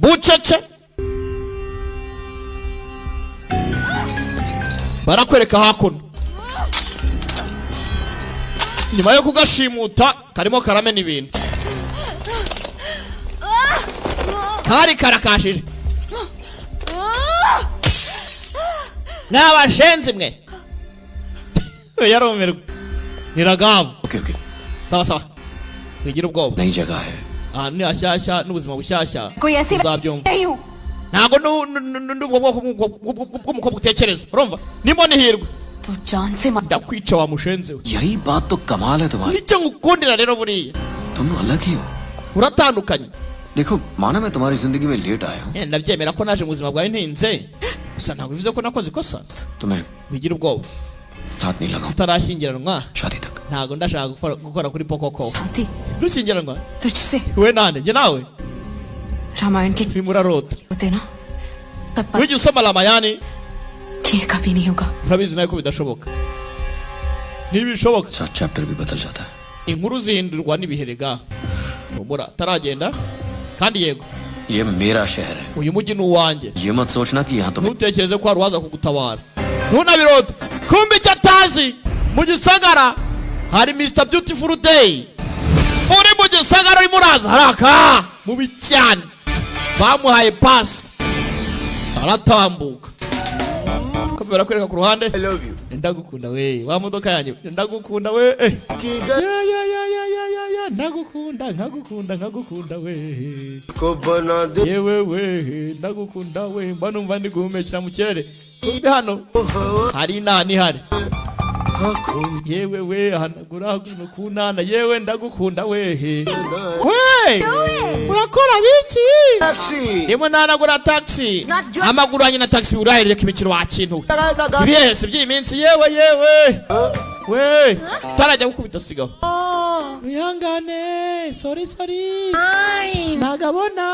bucece barakwereka hakuno nyuma yo kugashimuta karimo karamena ibintu kari karakashije n'abashenzi mwe yaromerwa niragavu okay sawa sawa wigira ubwoba nayi jaga hai ni ashyashya n'ubuzima bushyashya uzabyumva ntago n'ubwoko butekereza urumva nimo nihirwe ndakwica wa mushenzi we yahi baat to kamal hai tumhari nicyo ngukundira rero buriya तुम अलग ही हो uratandukanye देखो माना मैं तुम्हारी जिंदगी में लेट आया हूं ndabyemera ko naje mu buzima bwawe ntinze gusa ntabwo bivuze ko nakoze ikosa तुम्हें wigira ubwoba साथ नहीं लगा tutarashyingiranwa शादी तक ntago ndashaka gukora kuri pokoko dushyingiranwa तुझसे we nande njye nawe Ramayan के murarota होते ना तब ujye usoma ramayani कि कभी नहीं होगा urabizi nawe ko bidashoboka ntibishoboka साथ चैप्टर भी बदल जाता है inkuru zihindurwa n'ibiherega ubura taragenda kandi yego ये मेरा शहर है uyu mujyi ni uwanjye ये मत सोचना कि यहाँ तुम्हें ntutekereze ko hari uwaza kugutabara ntunabirote kumbe icyo atazi mu gisagara hari Mr Beautiful Day uri mu gisagara urimo uraza haraka mubi cyane bamuhaye pasi aratambuka kubera kwereka ku ruhande I love you ndagukunda we wa modoka yanjye ndagukunda we ya ndagukunda we ko bana de yewe we ndagukunda we mba numva ndi guhumekera mu kirere kumbe hano hari nani hari yewe we hanagura kunana yewe ndagukunda we we urakora biki taxi ndimo nanagura taxi amaguru yanjye na taxi urahireka imikino wakintu ibihese by'iminsi yewe we tarajya gukubita sigaho wihangane sorry nagabona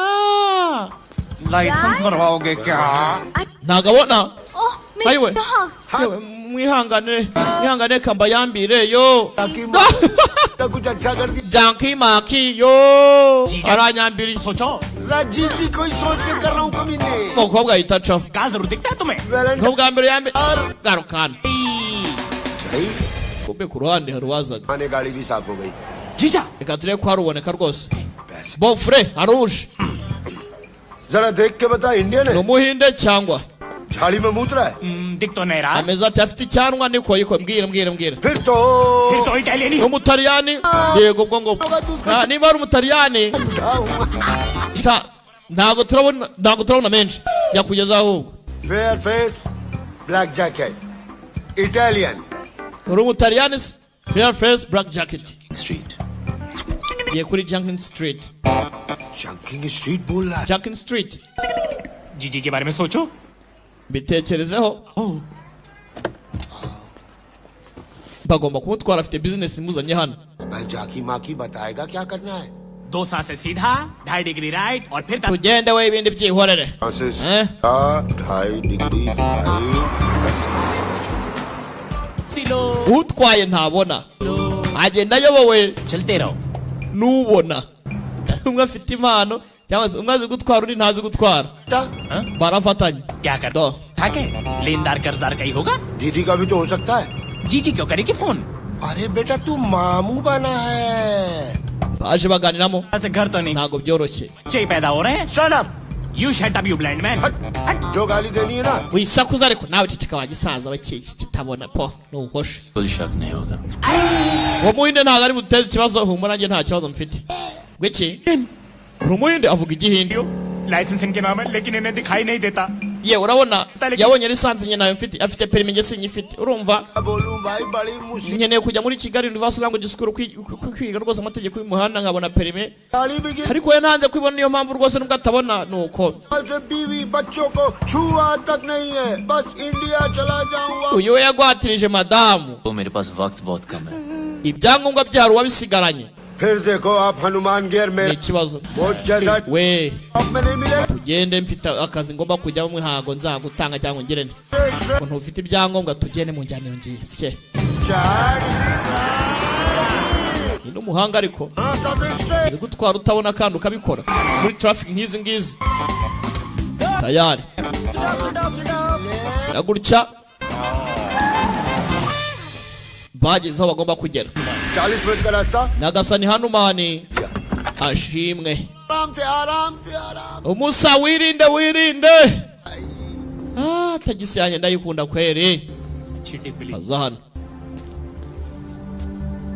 licence बनवाओगे क्या nagabona ayiwe mwihangane kamba yambire yo तो कुछ अच्छा कर दी Janky Maki yo aranyambiri सोचो राजीव जी कोई सोच के कर रहा हूँ कमीने umukobwa yitacho क्या जरूर दिखता है तुम्हें n'ubwa mbere yambe garukana भाई kumbe ku ruhande hari uwazaga आने गाड़ी भी साफ हो गई जीजा reka turebe ko haruboneka rwose bofre aruje जरा देख के बता इंडियन ni है umuhinde cyangwa झाड़ी में मूत रहा है दिख तो नहीं रहा ameze ati afite icyanwa niko yiko mbwira फिर तो फिर तो इटालियन ही umutaliyani yego ubwo ngo niba ari umutaliyani ntago turabona menshi yakugeza ahubwo fair face black jacket Italian uri umutaliyani fair face black jacket street ye kuri Junction Street शंकिंग स्ट्रीट बोल रहा है Junction Street जीजी के बारे में सोचो bitekerezeho bagomba kumutwara afite business imuzanye hano भाई जाकी माकी बताएगा क्या करना है 2 सांसें सीधा 2.5 डिग्री राइट और फिर tugende we ibindi byihorere ढाई डिग्री सिलो utwaye ntabona agenda ayobowe चलते रहो n'ubona umwe afite impano cyangwa se umwe azi gutwara undi ntazi gutwara barafatanya क्या कर दो ठाके लेनदार कर्जदार का ही होगा दीदी का भी तो हो सकता है जीजी क्यों करेगी फोन अरे बेटा तू मामू बना है baje baganiramo ऐसे घर तो नहीं ntago byoroshye बच्चे ही पैदा हो रहे हैं Shut up! You shut up you blind man जो गाली देनी है ना wisakuza ariko nawe ceceka wa gisaza we kitabona po nuhoshe कोई शक नहीं होगा uwo muhinde ntago ari buteze ikibazo humura njye nta kibazo mfite gwiki uri umuhinde avuga igihindi licence इनके नाम है लेकिन इन्हें दिखाई नहीं देता ye urabona yabonye lisansi nyine nayo mfite afite perimi njye sinyifite urumva बोलूं भाई बड़ी मुश्किल nkeneye kujya muri Kigali Universal Language School kwiga rwose amategeko y'umuhanda nkabona perimi गाली भी गिर ariko we ntanze kwibona niyo mpamvu rwose nubwo atabona nuko से बीवी बच्चों को छुआ तक नहीं है बस इंडिया चला जाऊंगा uyu we yagwatirije madamu तो मेरे पास वक्त बहुत कम है ibyangombwa byari uwabisigaranye फिर देखो आप हनुमान गियर ni में ikibazo वो जैसा we अब में नहीं मिले tugende mfite akazi ngomba kujyamo ntago nzagutanga cyangwa ngirene umuntu ufite ibyangombwa tugende mu njyana ngiye sike n'umuhanga ariko हाँ साथ uzi gutwara utabona kandi ukabikora muri traffic nk'izi ngizi tayari nagurutya bageze aho bagomba kugera 40 मिनट का रास्ता Nyagasani Hanumani ashimwe आराम से umusa wirinde tagisi yanjye ndayikunda kweri चीटी बिली aza hano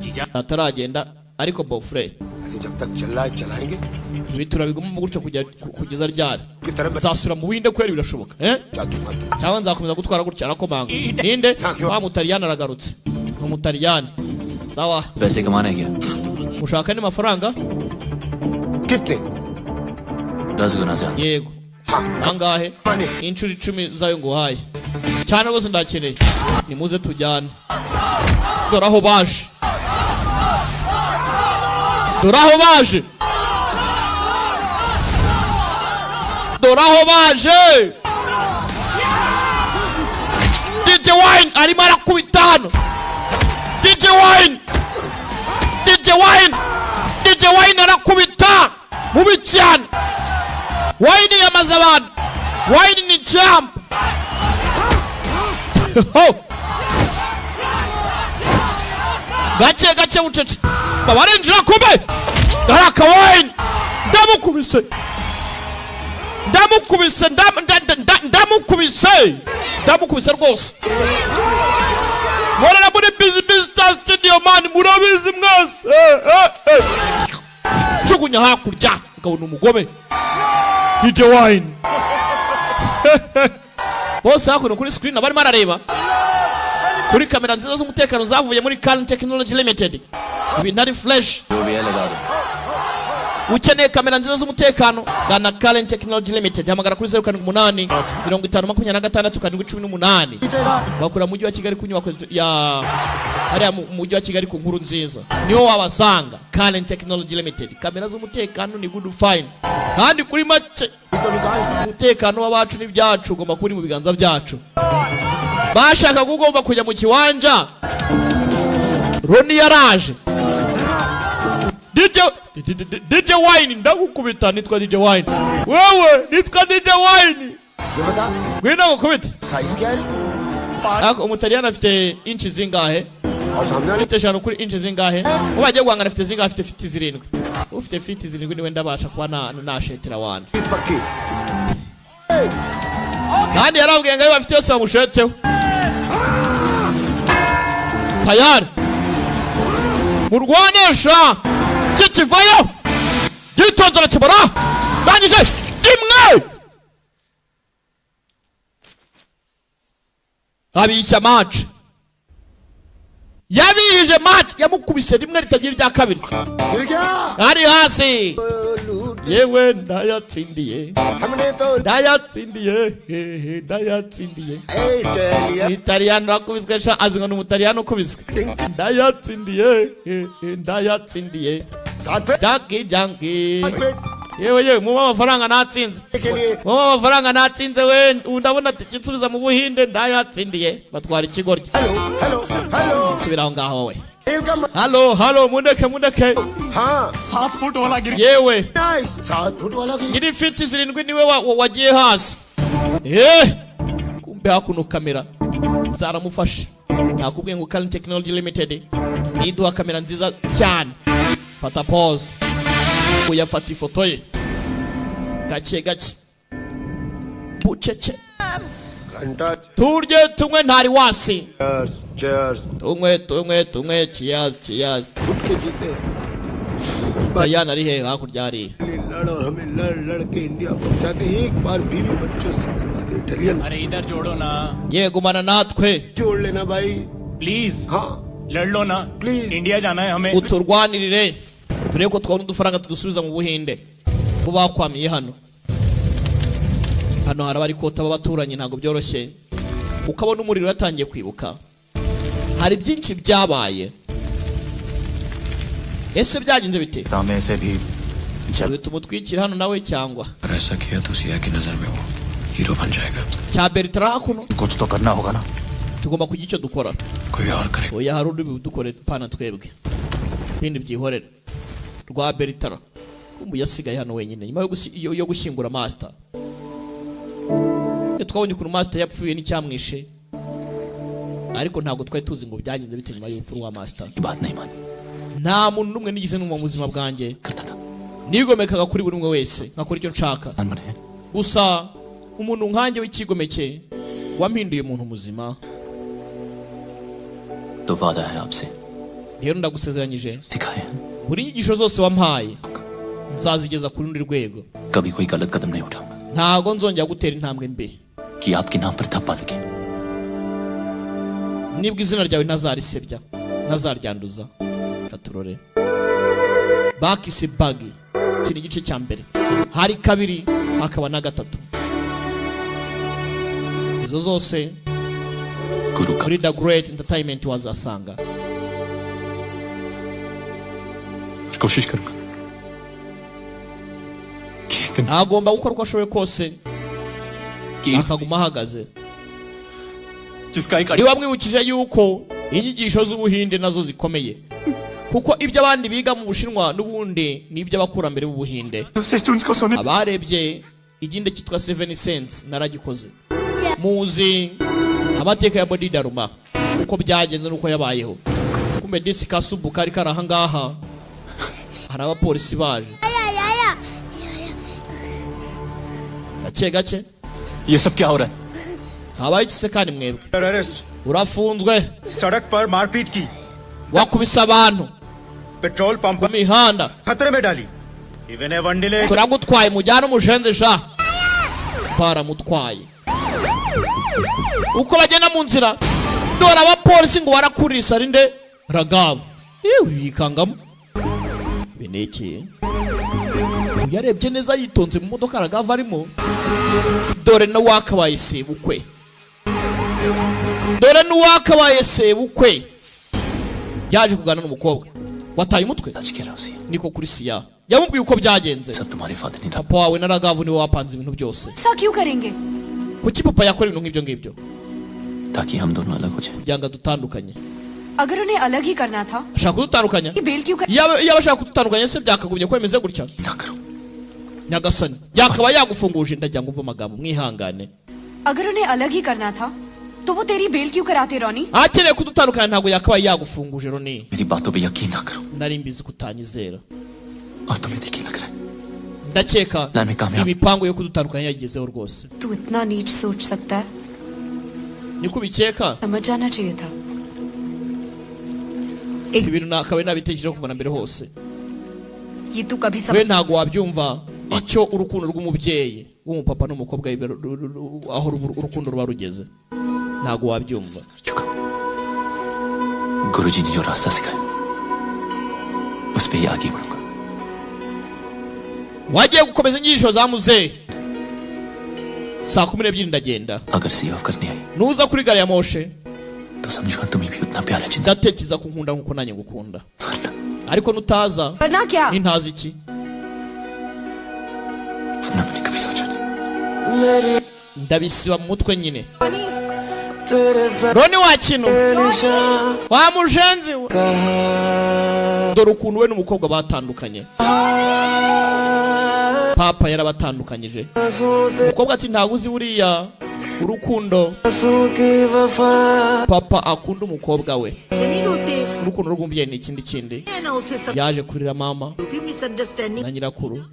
जीजा ataragenda ariko bofre अरे जब तक चल रहा है चलाएंगे ibi turabiguma gutyo kugeza ryari की तरफ nzasubira mu Buhinde kweri birashoboka जाके मत cyangwa nzakomeza gutwara gutya arakomanga ninde wa mutaliyani aragarutse umutaliyani sawa पैसे कमाने क्या ushaka ni mafaranga कितने 10 गुना ज्यादा yego angahe inshuro 10 zayo nguhaye cyane rwose ndakeneye nimuze tujyane doraho baje DJ Wine arimo arakubita hano DJ Wine arakubita mubi cyane Wine yamaze abantu Wine ni jump gace bucece babarinjira kumbe daraka Wine ndamukubise rwose morera muri busy star studio man murabizi mwese jugunya hakurya ukabona umugome DJ Wine bose hakuno kuri screen abari marareba kuri kamera nziza z'umutekano zavuye muri Current Technology Limited ibintu ari flash जो भी है लगा दो ukeneye kamera nziza z'umutekano gana Current Technology Limited hamagara kuri 078 5026 bakura mu mujyi wa Kigali kunyubako ya hariya mu mujyi wa Kigali ku nkuru nziza niho wabasanga Current Technology Limited kamera z'umutekano ni good fine kandi kuri make umutekano w'abacu n'ibyacu ugomba kuri mu biganza byacu bashaka kugomba kujya mu kiwanja Roni yaraje DJ Wine ndagukubita nitwa DJ Wine wewe nitwa DJ Wine ये बता gwina gukubita size क्या है ako umutaliyani afite inchi zingahe और सामने वाले afite eshanu kuri inchi zingahe ubaje guhangana afite zingahe afite fiti zirindwi ufite fiti zirindwi niwe ndabasha kuba nashetera wanje पक्की kandi yarabwiye ngo bafite yose bamusheteho tayari murwanisha kikivayo gitonzora kibora bangije imwe abishya match yabihije match yamukubise rimwe ritagira rya kabiri गिर गया ari hasi लूट yewe ndayatsindiye हमने तो ndayatsindiye Italian Italiyani rakubiswe sha azinga n'umutaliyani ukubiswe ndayatsindiye साथ में Janky पेट yewe mu amafaranga natsinze के लिए mu amafaranga natsinze we ndabona tinsubiza mu Buhinde ndayatsindiye batwara ikigoryi hello hello hello subiraho ngaho we इनका halo mundeke हाँ 7 फुट वाला गिर yewe nice 7 फुट वाला की ngiri fiti zirindwi niwe wagiye hasi kumbe hakuno kamera zaramufashe nakubwiye ngo Current Technology Limited niduha kamera nziza cyane fata pause uyafata ifoto ye gake bucece घंटा turye tunywe ntari wasi cheers cheers tunywe cheers उठ के जीते Diana ari he hakurya hari लड़ और हमें लड़ के इंडिया पहुंचाते एक बार बीवी बच्चों से मिलवा दे इटालियन अरे इधर जोड़ो ना yegumana natwe जोड़ लेना भाई प्लीज हाँ लड़ लो ना Please. इंडिया जाना है हमें uturwanirire turebe ko twabona udufaranga tudusubiza mu Buhinde bo bakwamiye hano hari abari kota b'abaturanyi ntabwo byoroshye ukabona umuriro yatangiye kwibuka hari byinshi byabaye ese byagenze bite में से भी जब tumutwikira hano nawe cyangwa ऐसा किया तो सिया की नजर में वो हीरो बन जाएगा cya Bertrand hakuno कुछ तो करना होगा ना tugomba kugira icyo dukora कोई और करे oya hari undi dukore pana twebwe ibindi byihorera rwa Bertara kumbu yasigaye hano wenyine nyuma yo gushyingura master. Twabonye ukuntu master yapfuye n'icyamwishe, ariko ntabwo twari tuzi ngo byagenze bite nyuma y'urupfu rwa master. Nta muntu n'umwe nigize n'umwe mu buzima bwanjye nigomekaga kuri buri umwe wese nkakora icyo nshaka, gusa umuntu nkanjye w'ikigomeke wampinduye umuntu muzima. Rero ndagusezeranyije buri nyigisho zose wampaye nzazigeza ku rundi rwego, ntago nzongera gutera intambwe mbi. Nibwo izina ryawe ntazarisebya ntazaryanduza. Katurore bakisi bagi kiri igice cya mbere, hari kabiri hakaba na gatatu. Izo zose kuri The Great Entertainment wazasanga. Agomba gukora uko ashoboye kose akaguma ahagaze. Niba mwibukije yuko inyigisho z'Ubuhinde nazo zikomeye, kuko ibyo abandi biga mu Bushinwa n'ubundi n'ibyo abakurambere b'Ubuhinde. Abarebye iginde cyitwa Seven Sense naragikoze, muzi amateka ya Bodhidharma uko byagenze nuko yabayeho. Kumbe disi Kasubu kari karaha ngaha, hari abapolisi baje gake gake. ये सब क्या हो रहा है? habaye iki kandi mwebwe? Arrest Urafunzwe, सड़क पर मारपीट की, wakubise abantu petrol pump ku mihanda, खतरे में डाली, इवन ए वंडिले turagutwaye mujyana umujenze sha. Baramutwaye uko bagenda mu nzira, dore abapolisi ngo barakurisa arinde Ragavu. Yikangamo beneke yarebye neza yitonze mu modoka Ragavu arimo. Dore no wakabaye sebukwe, dore no wakabaye sebukwe yaje kugana n'umukobwa wataye umutwe. Niko kuri siya yamubwiye uko byagenze. Papa wawe na Ragavu niwe wapanze ibintu byose. ऐसा क्यों करेंगे? Kuki papa yakora ibintu nk'ibyo ngibyo? ताकि हम दोनों अलग हो जाएं। Byanga dutandukanye. अगर उन्हें अलग ही करना था Ashaka kudutandukanya? ये बेल क्यों कर? Iyo bashaka kudutandukanya se byakagumye kwemeze gutya? ना करो। Nyagasani yakaba yagufunguje ndagira ngo uve amagambo mwihangane. अगर उन्हें अलग ही करना था तो वो तेरी बेल क्यों कराते रोनी? Akeneye kudutandukanya ntabwo yakaba yagufunguje Roni. मेरी बातों पे यकीन ना करो Nari mbizi kutanyizera. और तुम्हें यकीन लग रहा है। Ndakeka Nami kamya. imipango yo kudutandukanya yagizeho rwose. तू इतना नीच सोच सकता है? Niko bikeka समझ जाना चाहिए था. ibintu nakabaye nabitekereje kuva na mbere hose. ये तू कभी We समझ ntago wabyumva icyo urukundo rw'umubyeyi w'umupapa n'umukobwa aho urukundo ruba rugeze. Ntago wabyumva. चुका गुरुजी ने जो रास्ता सिखाया उस पे ही आगे बढ़ूंगा। Wagiye gukomeza inyigisho za muzehe. Saa 12 ndagenda. अगर सी ऑफ करने आई Nuza kuri gari ya moshe तो समझो तुम्हें भी उतना प्यार है जितना ndatekereza kunkunda nkuko nanjye ngukunda. वरना Ariko nutaza वरना क्या? nintazi iki? वरना मैंने कभी सोचा नहीं। Ndabisiba mu mutwe nyine. Roni wa kino wa mujenzi we. Dore ukuntu we n'umukobwa batandukanye. Papa yarabatandukanyije. Umukobwa ati ntago uzi buriya urukundo papa akunda umukobwa we. Urukundo rw'umubyeyi ni ikindi kindi. Yaje kurira mama na nyirakuru.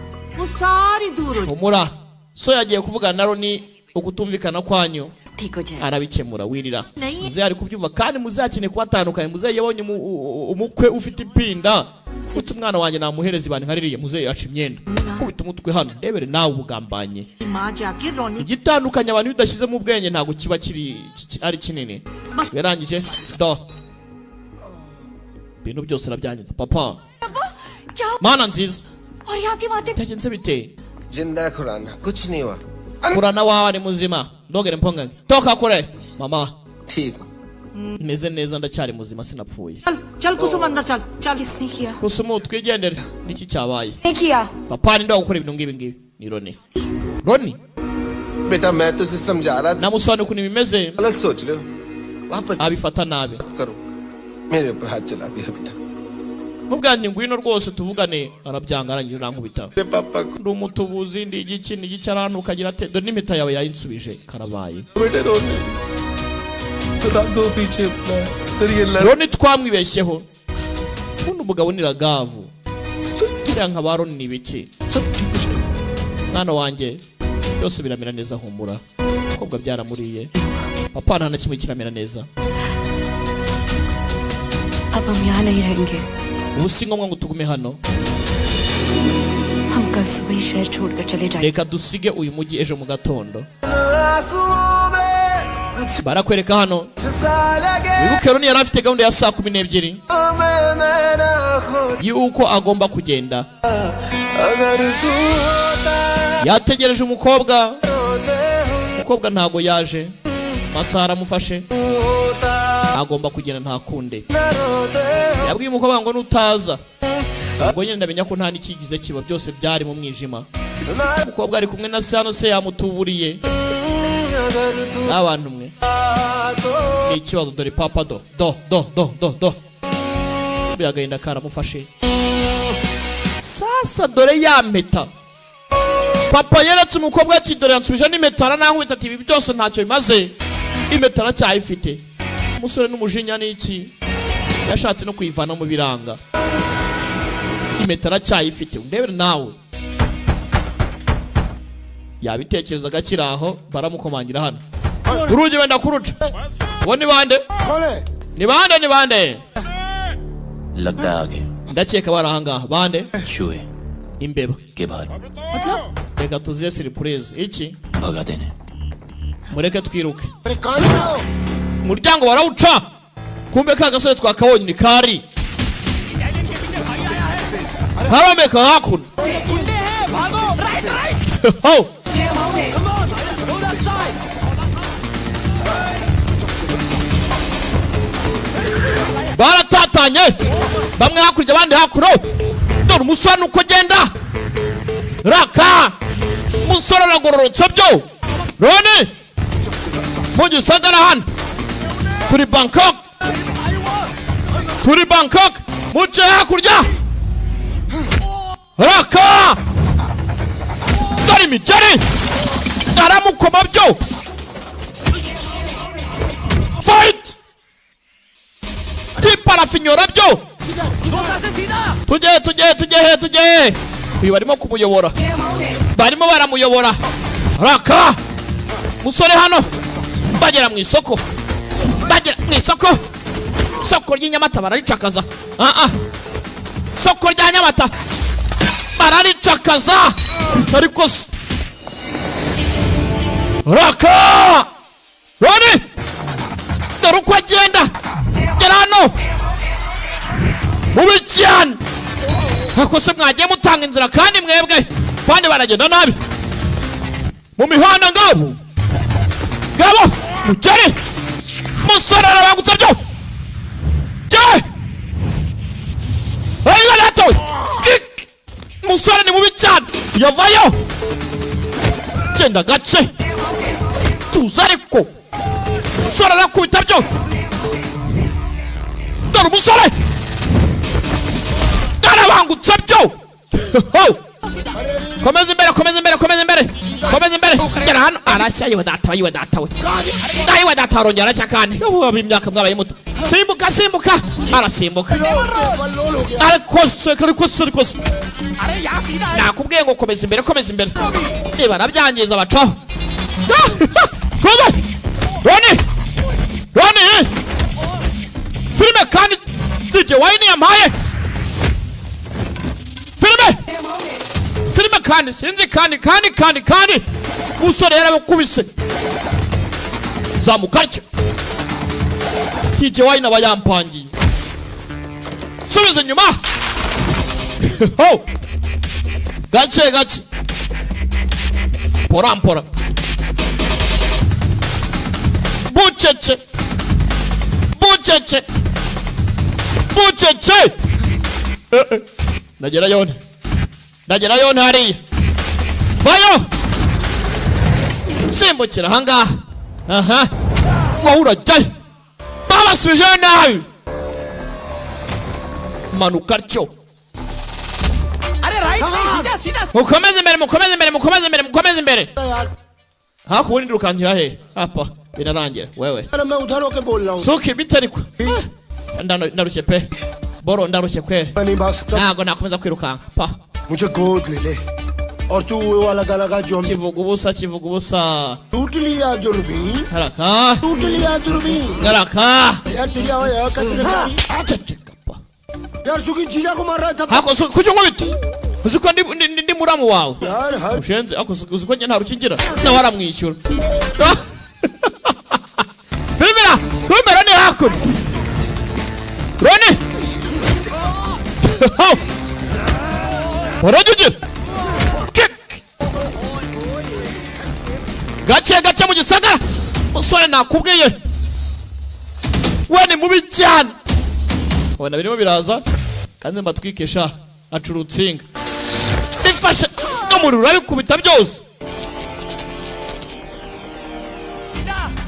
Humura so yagiye kuvugana na Roni ukutumvikana kwanyu ठीक हो जाए. arabikemura wirira. Muzehe ari kubyumva kandi muzehe akeneye kubatandukanya. Muzehe yabonye umukwe ufite impinda. Uti umwana wanjye namuhereza ibani nkaririye. Muzehe yaca imyenda kubita umutwe hano ndebere nawe ubugambanye. Igitandukanya abantu bidashyize mu bwenge ntago kiba ari kinini. Yarangije do bintu byose arabyangiza. Papa mana nziza और यहाँ की बातें cyagenze bite? जिंदा खुराना कुछ नहीं हुआ Kurana wawe ari muzima ndogere mponga toka kure mama. ठीक Meze neza ndacyari muzima sinapfuye. चल कुसुम अंदर चल चल किसने किया? Kusumu twigendere niki cyabaye? किसने किया? Papa ni ndo gukora ibintu ngibi ni Roni. Roni बेटा मैं तुझे समझा रहा था namusobanura ukuntu bimeze गलत सोच रहे हो वापस abifata nabi. करो मेरे ऊपर हाथ चला दिया बेटा mubwanyi ngwino rwose tuvugane arabyanga arangije nankubita ndi umutubuzi ndi igiki n'igiki arano ukagira ate dore n'impeta yawe yayinsubije karabaye Roni twamwibeshyeho ubundi umugabo ni Ragavu kiriya nka ba Roni ni ibiki mwana wanjye byose biramera neza humura kobwa byaramuriye papa nta na kimwe kiramera neza अब हम यहाँ नहीं रहेंगे ubu si ngombwa ngo tugume hano हम कल सुबह ही शहर छोड़कर चले जाएंगे reka dusige uyu mujyi ejo mu gatondo barakwereka hano wibuke Roni yari afite gahunda ya saa 12 yuko agomba kugenda yategereje umukobwa ntago yaje masaha aramufashe agomba kugenda nta kunde yabwiye umukobwa ngo nutaza ubwo nyine ndamenya ko nta nikigize kiba byose byari mu mwijima umukobwa ari kumwe na se hano se yamutuburiye n'abantu mwe ni ikibazo dore papa do byagahinda karamufashe sasa dore ya mpeta papa yeretse umukobwa ati dore yansubije n'impeta aranankubita ati ibi byose ntacyo bimaze impeta aracyayifite umusore n'umujinya n'iki yashatse no kuyivana mu biranga impeta aracyayifite undebere nawe yabitekereza gakira aho baramukomangira hano urugi wenda kuruca wo ni bande ni bande लगता है आगे ndakeka barahangaha bande शुए imbeba के बाद reka tuziye surprise iki भगा देने mureke twiruke umuryango warawuca kumbe ka gasore twakabonye ni kari haromeka hakuno ho baratatanye bamwe hakurya abandi hakuno dore umusore nuko agenda raka umusore aragororotse byo Roni Fuji sagara hano turi Bangkok muce hakurya raka dore imigeri aramukoma byo fight tiparafinyora byo tujye uyu barimo kumuyobora barimo baramuyobora raka musore hano bagera mu isoko soko ry'inyamata bararicakaza soko rya Nyamata bararicakaza ariko raka Roni dore uko agenda gera hano mubi cyane ako se mwagiye mutanga inzira kandi mwebwe bandi baragenda nabi mu mihanda ngabo mugere musore arabangutse byo musore ni mubi cyane yavayo genda gace tuza ariko musore arakubita byo dore umusore arabangutse byo komeza imbere gera hano arashya yiwe datawe arongera arashya kandi ubu imyaka mwabaye muto simbuka arasimbuka ariko nakubwiye ngo komeza imbere niba nabyangiza bacaho Roni filime kandi DJ Wine yampaye filime kandi sinzi kandi musore yarabakubise zamukaryo DJ Wine abayampangiye subiza nyuma ho gace pora bucece nagera yone hariya vayo simbukira ahangaha wowe urajyayo babasubije nabi manuka cyo अरे राइट सीधा सीधा mukomeze imbere यार hakubundi rukankira he hapa binarangira wewe अरे मैं उधर होके बोल रहा हूँ suki bitariko ndarushye pe boro ndarushye kwe मैं नहीं भाग सकता ntago nakomeza kwirukanka pa मुझे गोद ले ले और तू वो वाला गाना गा जो हम kivuga ubusa टूट लिया दूरबीन haraka टूट लिया दूरबीन haraka यार तेरी आवाज यार कैसे करता ceceka pa यार सुखी जीजा को मार रहा था hako kucyo nkubita uzuko ndi muramu wawe यार हर ushenze ako uzuko njye nta rukingira nawe aramwishyura Rumera ni hakuno Roni Urajuge Gace mu gisagara musore nakubwiye we ni mubi cyane ubona birimo biraza kandi mbatwikesha acurutsinga bifashe n'umuriro urabikubita byose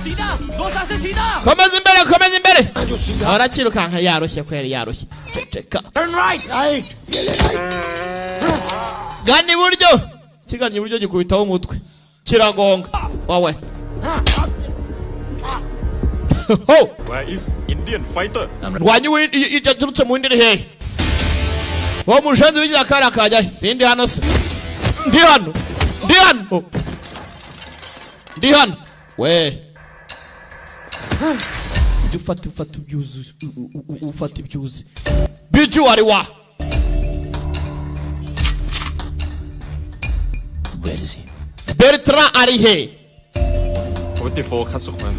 सीधा दो सांसें सीधा komeza imbere जो सीधा arakirukanka yaroshye kweri yaroshye ceceka turn right right gana iburyo kiganye iburyo gikubitaho umutwe kiragonga wawe ho Where is Indian fighter? ndwanyi yaturutse mu ndiri hehe uwo mushenzi w'igihe akari kajya sindi hano se ndi hano we ufata ibyuzi biju wari wa Where is he? Bertrand ari he 44 Kasukman.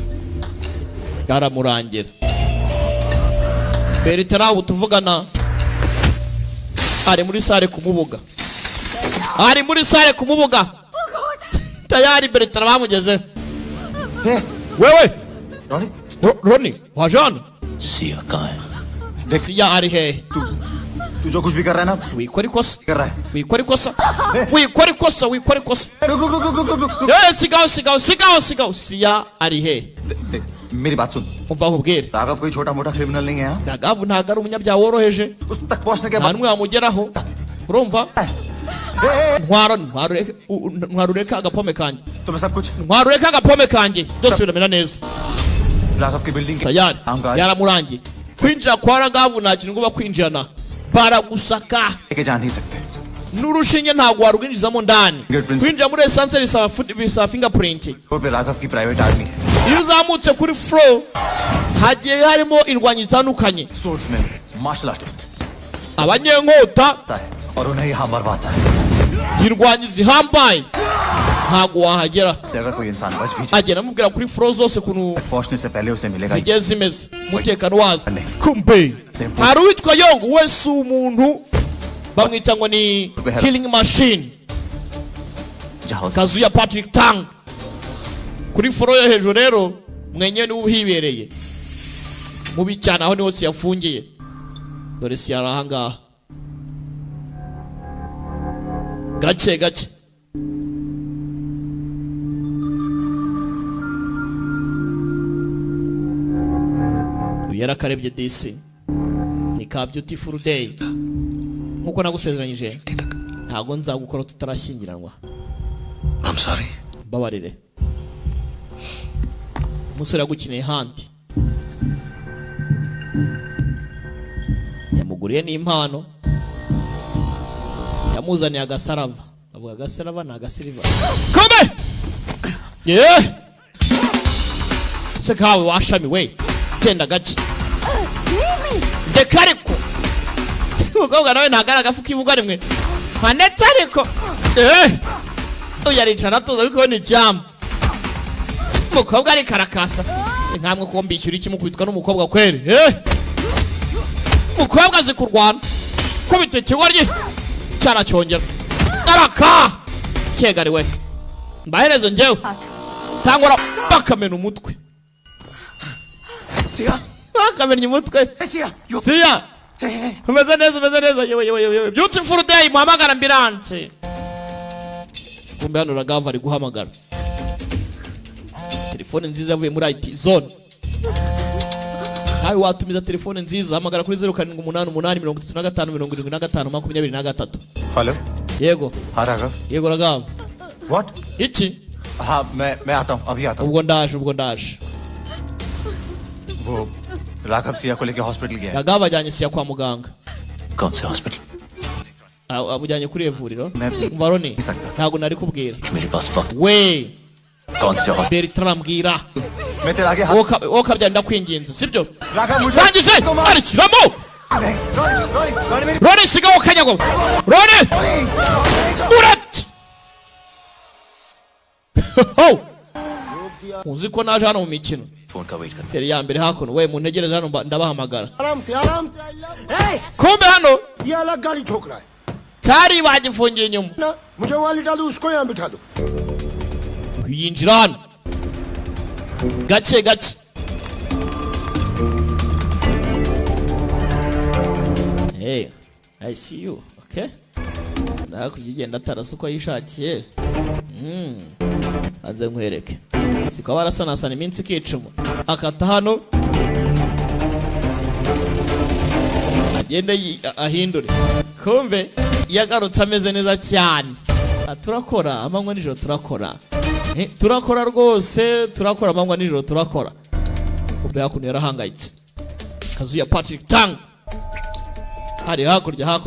karamurangira Bertrand utuvugana ari muri sare kumubuga tayari Bertrand bamugeze wewe Roni wajana Sia कहाँ है? siya ari he तू जो कुछ भी कर रहा है ना wikora ikosa कर रहा है wikora ikosa रुक रुक रुक रुक रुक रुक रुक sigaho siya ari he देख, मेरी बात सुन umva nkubwire राघव कोई छोटा मोटा क्रिमिनल नहीं है हाँ? Ragavu ntago ari umunyabyaha woroheje उस तक पहुंचने के nta बाद n'umwe wamugeraho urumva ntwarureka agapome kanjye तुम्हें सब कुछ ntwarureka agapome kanjye byose biramera neza Raghav की बिल्डिंग tayari काम काज yaramurangiye kwinjira kwa Ragavu nta kintu ngomba kwinjirana baragusaka लेके जा नहीं सकते n'urushinge ntabwo warwinjizamo ndani Fingerprints. kwinjira muri essence bisaba fingerprint floor पे राघव की प्राइवेट आर्मी है iyo uzamutse kuri floor hagiye harimo indwanyi zitandukanye sportsman martial artist abanyenkota है और उन्हें यहाँ मरवाता है indwanyi zihambaye ntabwo wahagera से अगर कोई इंसान बच भी जाए agenda amubwira kuri floor zose kuntu पहुंचने से पहले उसे मिलेगा zigiye zimeze umutekano wazo kumbe Simple. hari uwitwa Yongo we si umuntu bamwita ngo ni killing machine जहाँ उसे Kazuya Patrick Tang kuri foro yo hejuru rero mwenyewe niwe uhibereye mubi cyane aho niho yafungiye dore si yarahangaha gake uyarakarebye DC ni ka beautiful day nkuko nagusezeranyije ntago nzagukora tutarashyingiranwa I'm sorry. babarire umusore yagukeneye handi yamuguriye n'impano yamuzaniye agasarava avuga agasarava ni agasiriva kome se kawe washami we genda gake ndeka ariko umukobwa nawe ntagara agafu k'ivuga rimwe nkanetse ariko uyaricara atuza ariko ni jamu umukobwa ariko arakasa se nkamwe ko mbishyura iki mukubitwa n'umukobwa kweri umukobwa azi kurwana kubita ikigoryi cyaracyongera araka kegari we mbaherezo njyewe tangora bakamena umutwe bakamena umutwe siya umeze neza yewe beautiful day muhamagara ambulance kumbe hano Ragavu ari guhamagara telefone nziza yavuye muri IT zone nawe watumiza telefone nziza hamagara kuri 0788357523. Hello Yego. हाँ Raghav Yego Raghav. What Iki? हाँ मैं आता हूँ अभी आता हूँ Ubwo ndaje. वो राघव सिया को लेके हॉस्पिटल गया है Raghav ajyanye Siya kwa muganga. कौन से हॉस्पिटल Amujyanye kuri evuriro. मैं Varoni. नहीं सकता Ntago nari kubwira. मेरे पास वक्त We. कौन से हॉस्पिटल Bertrand mbwira. मैं तेरे आगे Wowe kabyara ndakwinginze, sibyo? Raghav मुझे Rangije! Arikiramo! Roni sigaho kanyago. Roni! Urat! Ho! Uzi ko naje hano mu mikino. Phone का वेट करना Feri ya mbere hakuno we muntegereza hano ndabahamagara. आराम से Kumbe hano ये अलग गाड़ी ठोक रहा है tari bagifungiye inyuma. ना मुझे वहां लिटा दो उसको यहाँ बिठा दो Yinjira hano. Gace. Hey, I see you. Okay? Nakugenda atarasuko yishakiye. Anze nkwereke. Siko barasanasana iminsi kicuma. Akata hano. Agenda ahindure. Kumve yagarutse ameze neza cyane. Turakora amanywa nijoro turakora. Turakora rwose turakora amanywa nijoro turakora. Kumbe hakuno yarahangayitse. Kazuya Patrick Tang. Hari hakurya.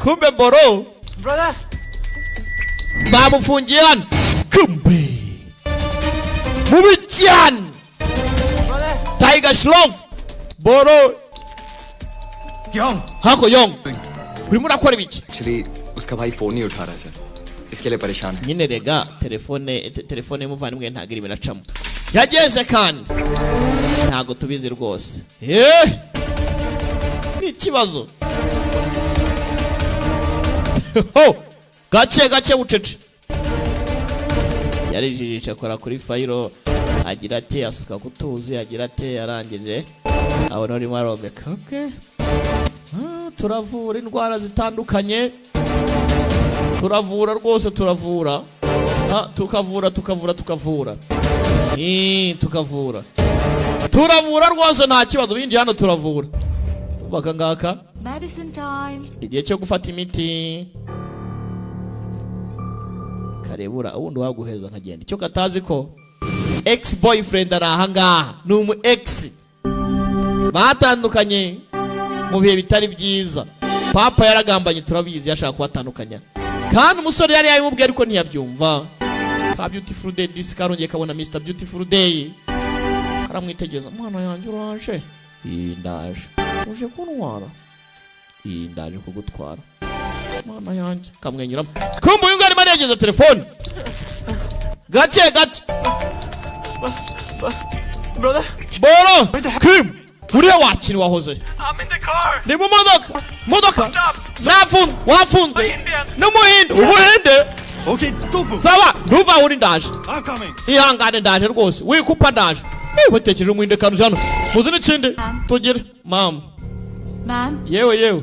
Kumbe Boro Brother. bamufungiye hano. Kumbe mubi cyane. Brother. Tiger Shroff Boro Yong hako Yong urimo urakora ibiki? Actually उसका भाई फोन नहीं उठा रहा है सर इसके लिए परेशान है Nyine rega telefone y'umuvandimwe ntago iri biracamo. Yageze kandi ntago tubizi rwose. Ni ikibazo. Ho! Gace bucece. Yarijije akora kuri fayiro agira ati asuka kutuzi agira ati arangije abona urimo aromeka. Okay. Turavura indwara zitandukanye. Turavura rwose turavura. Tukavura. Tukavura rwose nta kibazo binjiye hano turavura. Baka ngaka. Medicine time. Igihe cyo gufata imiti. Karebura ubundi waguhereza nkagenda. Icyo katazi ko ex boyfriend arahangaha numu ex batandukanye mu bihe bitari byiza. Papa yaragambanye turabizi yashaka kubatandukanya. Kandi umusore yari yayimubwiye ariko ntiyabyumva. Ka beautiful day diskarongeye kabona Mr Beautiful Day. Karamwitegeza mwana yanjye uraje. Ndaje. Uje kuntwara. Ndaje kugutwara. Mwana yanjye kamwenyura. Kumbe uyu ngari mari yageze telefone. Gace. Brother. Boro. Kim. Uriya wakini wahoze. I'm in the car. Ni mu modoka. Wafunzwe. N'umuhinde. Ubuhinde. Okay, tubu. Sawa. Ntuva uri ndaje. I'm coming. Ihangane ndaje rwose. Wikupa ndaje. Batekereje umuhinde kanuje hano. Muzi n'ikindi. Tugire. Mama. Ma'am, Yewe.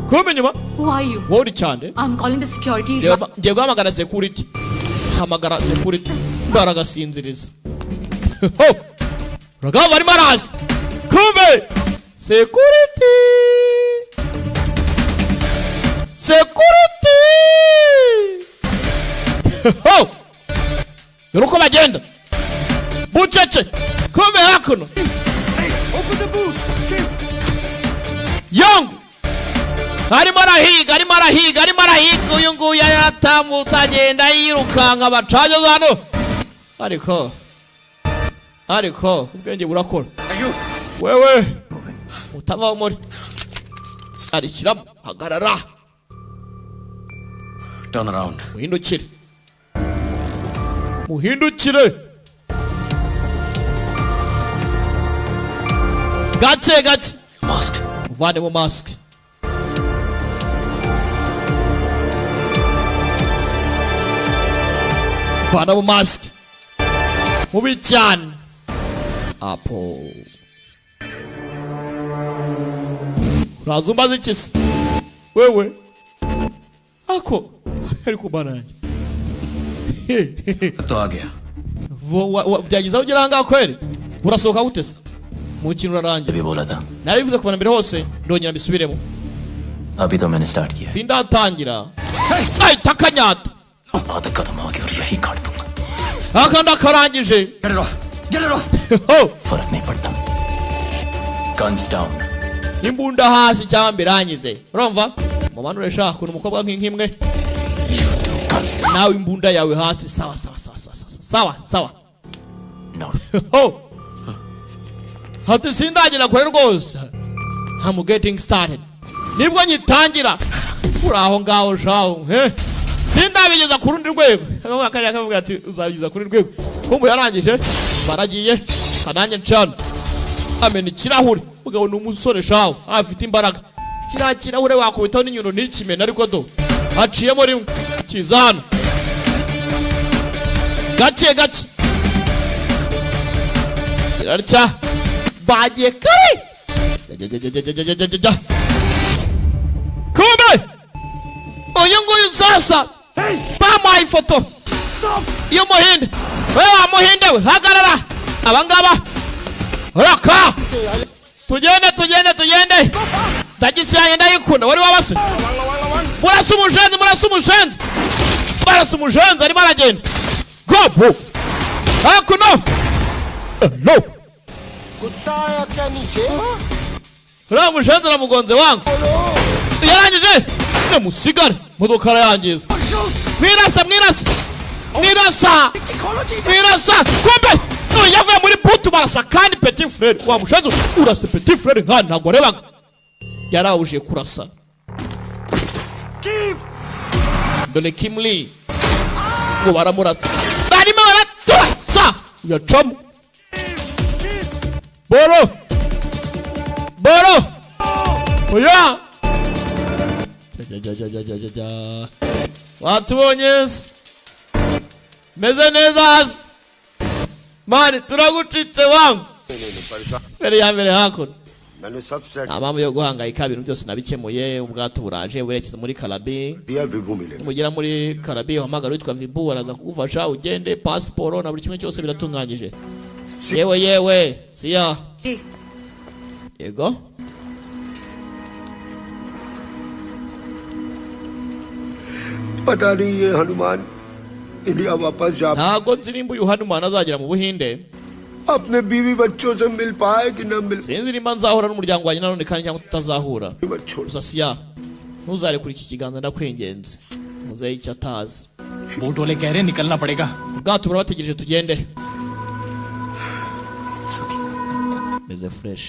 Kumbe nyuma. who are you? Wowe uri cyane. I'm calling the security. Ngiye guhamagara security. Hamagara security. Baragasinziriza. Ho! Raghav arimo araza. Kumbe! Security! Ho! Yuruko bagenda. Bucece. Kumbe hakuno. Open the boot. Young! Arimo arahiga uyu nguyu yaratambutse agenda yirukanga bacanye hano. Ariko ubwenge burakora. Wewe utava muri arikira hagarara. Turn around. Muhindukire. Gace. Mask. Vane mu mask. Vana mu mask. Mubi cyane. Apo. Razumbaza ikisi. Wewe. Ako. Ariko bananye. तो आ गया byagize aho ugera ngaho kweri urasohoka gutese mukino urarangira तभी बोला था narivuze kubana mbere hose ndongera mbisubiremo अभी तो मैंने स्टार्ट किया sindatangira ay takanyata आधा कदम आगे और यही काट दूंगा akanda karangije Get it off फर्क नहीं पड़ता guns down imbunda hasi cyangwa mbirangize urumva mumanure shaka kuntu umukobwa nk'inkimwe nawe imbunda yawe hasi sawa sawa sawa sawa sawa no hati sindagira kure rwose I'm getting started nibwo nyitangira uraho ngaho shaho sindabigeza ku rundi rwego akanya akavuga ati uzabigeza ku rundi rwego kumbe yarangije baragiye kananye ncana amena ikirahure mugabo ni umusore shaho afite imbaraga kirahure wakubitaho n'inyundo n'ikimena ariko do haciyemo rimwe kizana gake kirarya bagiye kare kumbe uyu nguyu sasa bamuhaye ifoto y'umuhinde wewe muhinde we hagarara abangaba raka tugende tagisi yanjye ndayikunda wari wabase murasa umujenzi arimo aragenda go hakuno no कुत्ता क्या नीचे uriya mushenzi aramugonze wangu yarangije musigare modoka arayangiza mwirasa kumbe yavuye muri butu barasa kandi petit frere wa mushenzi urasa petit frere nkani ntabwo arebaga yarawuje kurasa dore Kim Lee ngo baramurasa barimo baraturasa yacamo Boro oya watubonye meze neza mani turagucitse wangu mbere hakuno मैंने सब set nta mpamvu yo guhangayika ibintu byose nabikemuye ubwato buraje werekeza muri Karabi दिया विभू मिले mugera muri Karabi uhamagara witwa Vibu araza kugufasha ugende passport na buri kimwe cyose biratunganyije yewe siya जी yego पता नहीं ये हनुमान इंडिया वापस जा ntago nzi nimba uyu Hanumana azagera mu Buhinde अपने बीवी बच्चों से मिल पाए कि न मिल sinzi nimba nzahura n'umuryango wanjye nanone kandi cyangwa tutazahura बच्चों gusa siya ntuzare kuri iki kiganza ndakwingenze muzehe icyo atazi boat वाले कह रहे हैं निकलना पड़ेगा ubwato burabategereje tugende meze fresh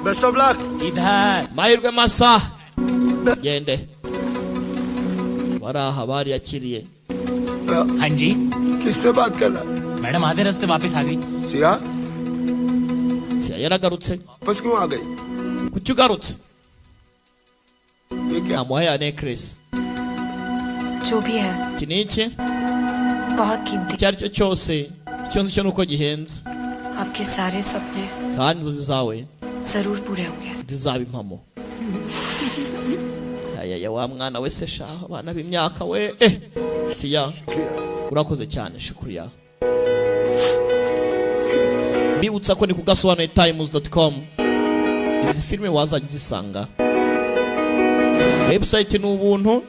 best of luck इधर mahirwe masa gende baraha bariyakiriye हाँ जी किससे बात कर रहा मैडम आधे रास्ते वापस आ गई सिया siya yaragarutse वापस क्यों आ गई kuki ugarutse ये क्या namuhaye ya necklace जो भी है iki ni iki बहुत कीमती icyo ari cyo cyose icyo nzi cyo ni uko gihenze आपके सारे सपने kandi inzozi zawe जरूर पूरे होंगे zizaba impamo ayaya wa mwana we se shaho abana b'imyaka we siya urakoze cyane shukuriya bibutsa ko ni kugasobanuye times.com izi filime wazajya uzisanga website ni ubuntu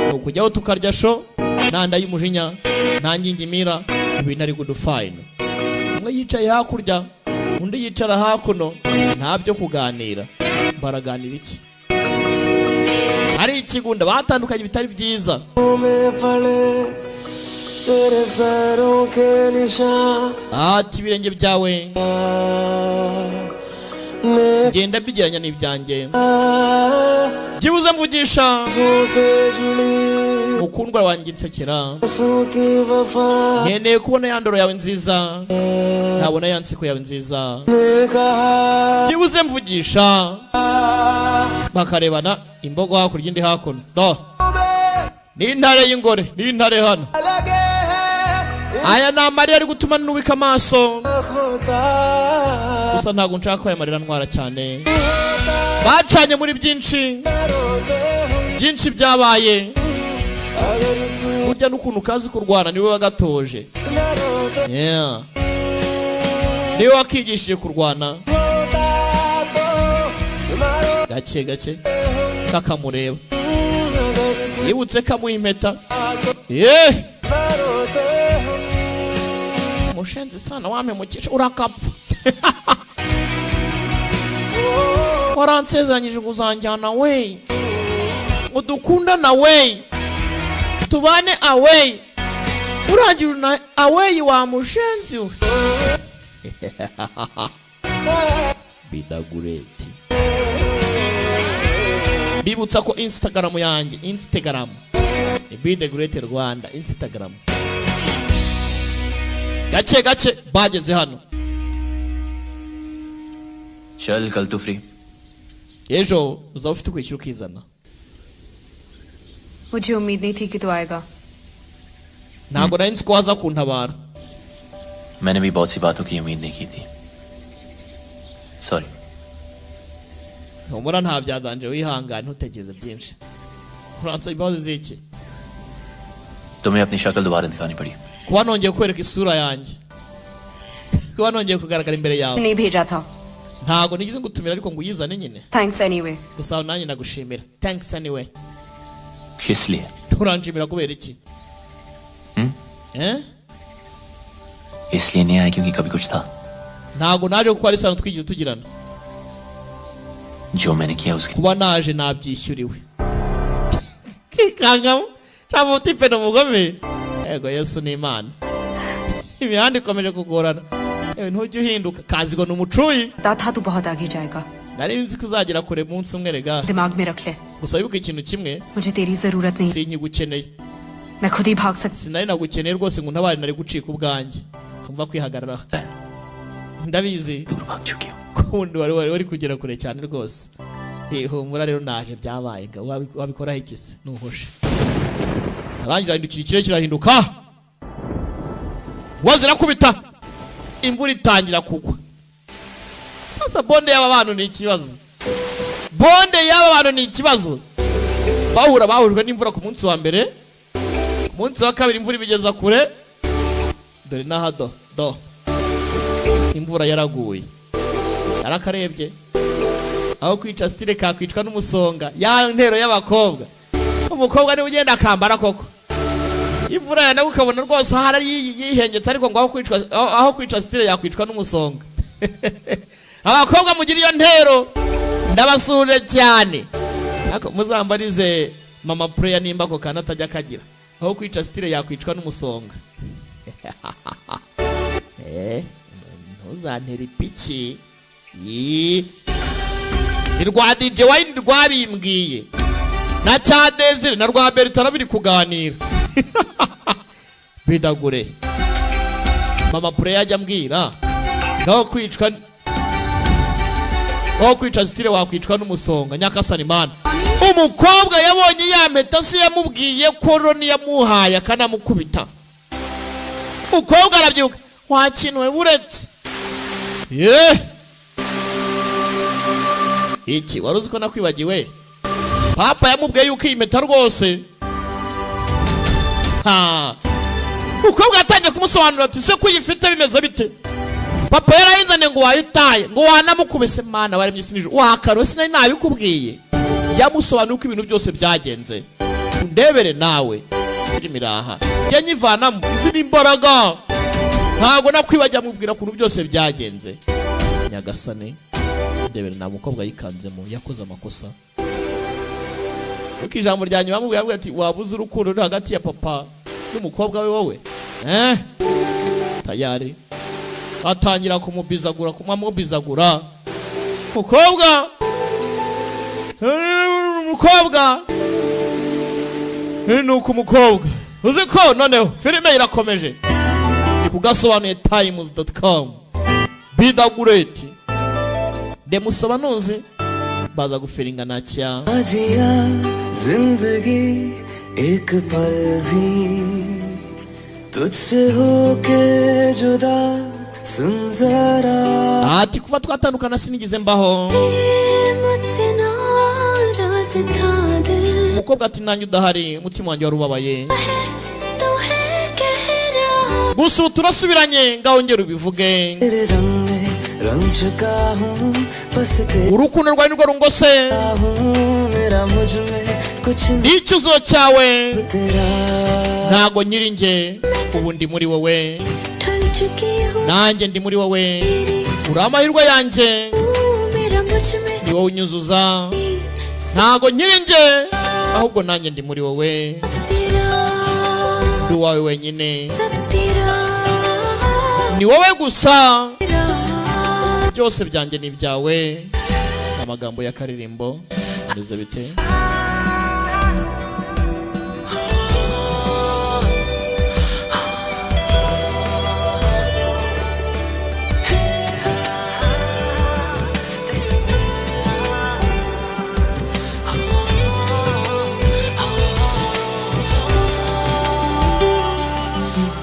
ni ukujyaho tukarya show nanda y'umujinya nta ngingimira ibintu ari good fine umwe yicaye hakurya undi yicara hakuno nta byo kuganira baraganira iki hari ikigunda batandukanye bitari byiza ati ibirenge byawe genda bigeranya n'ibyanjye byibuze mvugisha mukundwa wanjye nsekera nkeneye kubona ya ndoro yawe nziza ntabona ya nseko yawe nziza byibuze mvugisha bakarebana imbogo hakurya indi hakuno do n'intare y'ingore n'intare hano aya ni amarira ari gutuma nubika amaso gusa ntabwo nshaka ko aya marira ntwara cyane bacanye muri byinshi byabaye burya n'ukuntu kazi kurwana niwe wagatoje. Yeah. Niwe wakigishije kurwana. Gake gake kakamureba. Yibutse kamuha impeta. Yeah. Mushenzi sana wampemukisha urakapfa. Waransezeranyije kuzanjyana we. Udukunda na we. Tubane away. Urangira na away wa mushenzi we. Bidagureti. Bibutsa ko Instagram yanjye, Instagram. Bidagureti Rwanda, Instagram. Gace gace bageze hano. चल कल तो free. Ejo uzaba ufite kwishyura ukizana. मुझे उम्मीद नहीं थी कि तू आएगा. Ntabwo nari nzi ko waza kuntabara. मैंने भी बहुत सी बातों की उम्मीद नहीं की थी. Sorry. Humura nta byaganje wihangane ntutekereze byinshi. Uransa ibibazo ziki? तुम्हें अपनी शक्ल दोबारा दिखानी पड़ी. Kuba nongeye kwereka isura yanjye. Kuba nongeye kugaragara imbere yawe. नहीं भेजा था. Ntago nigize ngutumira ariko ngo uyizane nyine. Thanks anyway. Gusa nanjye nagushimira. Thanks anyway. इसलिए. Uranshimira kubera iki? इसलिए नहीं आया क्योंकि कभी कुछ था. Ntago naje kuko ari sano twigize tugirana. जो मैंने किया उसके. Kuba naje nabyishyuriwe. Kikangamo. Cyangwa utipe no mugome. Ego Yesu ni Imana. Imihanda ikomeje kugorana. Ntujye uhinduka kazi ngo numucuyi. था तू बहुत आगे जाएगा. Nari nzi ko uzagera kure munsi umwe rega. दिमाग में रख ले. Gusa wibuke ikintu kimwe. मुझे तेरी जरूरत नहीं. Sinyigukeneye. मैं खुद ही भाग सकती. Sinari nagukeneye rwose ngo ntabari nari gucika ubwanjye. Umva kwihagarara. Ndabizi. भाग चुकी हूँ. Kundi wari kugera kure cyane rwose. Humura rero naje byabaye nga wabikora ikise nuhoshe. Arangira indukira ikire kirahinduka. Wazira kubita. Imvura itangira kugwa. Sasa bonde y'aba bantu ni ikibazo. Bonde y'aba bantu ni ikibazo. Bahujwe n'imvura ku munsi wa mbere. Ku munsi wa kabiri imvura ibigeza kure. Dore nahado do. Imvura yaraguye. Yarakarebye. Aho kwica stile kakwicwa n'umusonga. Ya ntero y'abakobwa. Umukobwa ni ugenda akambara koko. Imvura yana ukabona rwose hari yihengetse ariko ngo aho kwica stile yakwicwa n'umusonga. Abakobwa mugira iyo ntero ndabasure cyane. Ako muzambarize mama prayer nimba ko kana tajya kagira. Aho kwica stile yakwicwa n'umusonga. Ntuzantera ipiki. Ni rwa DJ Wine rwabimbwiye. Na cha Desire na rwa Bertara biri kuganira. Bidagure. Mama prayer ajya mbwira. Ngaho kwica stile wakwicwa n'umusonga nyakasani mana. Umukobwa yabonye ya meta se yamubwiye ko Roni yamuhaye akanamukubita. Umukobwa arabyuka. Wakinwe buretse. Iki waruzi ko nakwibagiwe. Papa yamubwiye yuko impeta rwose. Umukobwa atangiye kumusobanurira ati se kuyifite bimeze bite? Papa yarayinzane ngo wayitaye ngo wanamukubise mana bari myisi wakaro sinari nabikubwiye. Yamusobanura uko ibintu byose byagenze. Undebere nawe. Filimi raha. Yanyivanamo izi n'imbaraga. Ntago nakwibajya mubwira kuntu byose byagenze. Nyagasane. Ndebere na mukobwa yikanzemo yakoze amakosa. Uko ijambo rya nyuma mubwiye ati wabuze urukundo hagati ya papa n'umukobwa we wowe. Tayari. Atangira kumubizagura kumamubizagura. Mukobwa nuko umukobwa uzi ko noneho filime irakomeje kugasobanuye times.com Bidagureti demusobanuzi baza gufiringa nacya ajiya zindagi ek pal bhi tujhse hoke juda sun zara ati kuva twatandukana sinigize mbaho umukobwa ati nanjye udahari umutima wanjye warubabaye gusa turasubiranye ngaho ngero bivuge तेरे रंग में रंग चुका हूँ बस तेरा urukundo rwawe nirwo rungose हूँ मेरा मुझ में कुछ n'icyuzo cyawe तेरा ntago nyiri nge ubu ndi muri wowe ढल चुकी हूँ nanjye ndi muri wowe uri amahirwe yanjye मेरा मुझ में ni wowe unyuzuza ntago nyiri nge ahubwo nanjye ndi muri wowe तेरा ndi uwawe wenyine सब तेरा ni wowe gusa तेरा byose byanjye ni ibyawe amagambo y'akaririmbo ndetse bite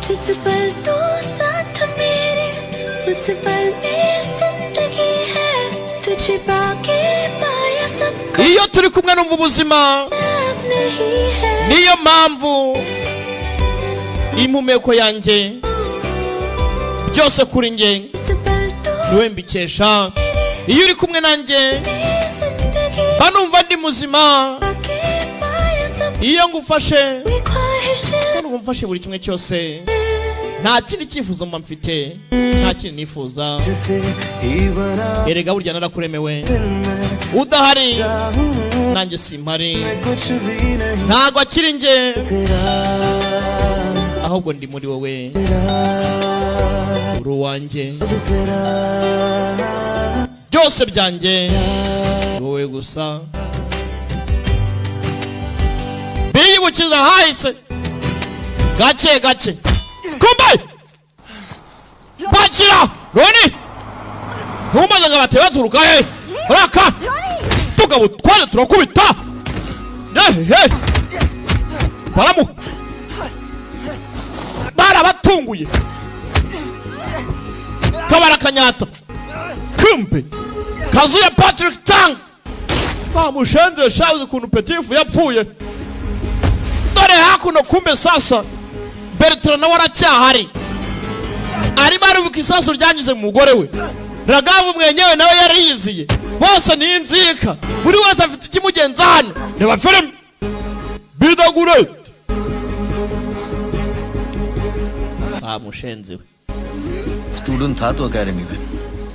जिस पल तू साथ मेरे उस पल में जिंदगी है तुझे पाके पाया सब iyo turi kumwe numva ubuzima अब नहीं है niyo mpamvu impumeko yanjye byose kuri nge जिस पल तू niwe mbikesha iyo uri kumwe nanjye जिंदगी banumva ndi muzima पाके पाया सब iyo ngufashe ख्वाहिश ngumfashe buri kimwe cyose nta kindi cyifuzo mba mfite nta kindi nifuza जिसे ही बना erega burya narakuremewe बिन मैं udahari चाहूँ nanjye simpari कुछ भी नहीं ntago akiri nge तेरा ahubwo ndi muri wowe तेरा uri uwanjye अब तेरा byose byanjye ni wowe gusa biyibukiza hahise gake gake kumbe bakira roni ntumaze ngo bateye baturuka he raka tugabo twaje turakubita baramu barabatunguye kabara kanyata kumbe kazuye Patrick Tang bamushenze shabuze ukuntu Petifu yapfuye dore hakuno kumbe sasa Bertrand nawe aracyahari arimo arubuka isasu ryanyuze mu mugore we Ragavu mwenyewe nawe yariyiziye bose ni inzika buri wese afite ikimugenza hano reba film bidagure bamushenze we student था तो एकेडमी में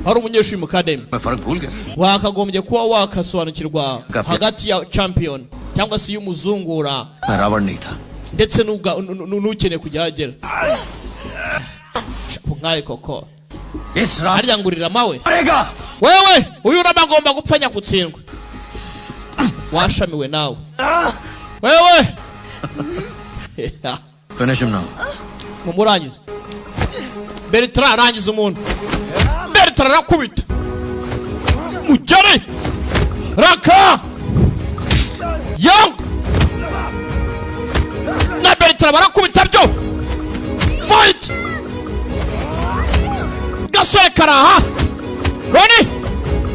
hari umunyeshuri mu academy मैं फर्क भूल गया wakagombye kuba wakasobanukirwa Gapi. hagati ya champion cyangwa se y'umuzungura मैं रावण नहीं था ndetse n'ukeneye kujya ahagera nkawe koko इस रात harya ngurira mawe मरेगा wewe uyu urabagomba gupfa nyakutsindwa washamiwe nawe wewe finish him now mumurangiza Bertrand arangiza umuntu Bertrand arakubita mugere raka yang na Bertrand barakubita byo fight gasore karaha Roni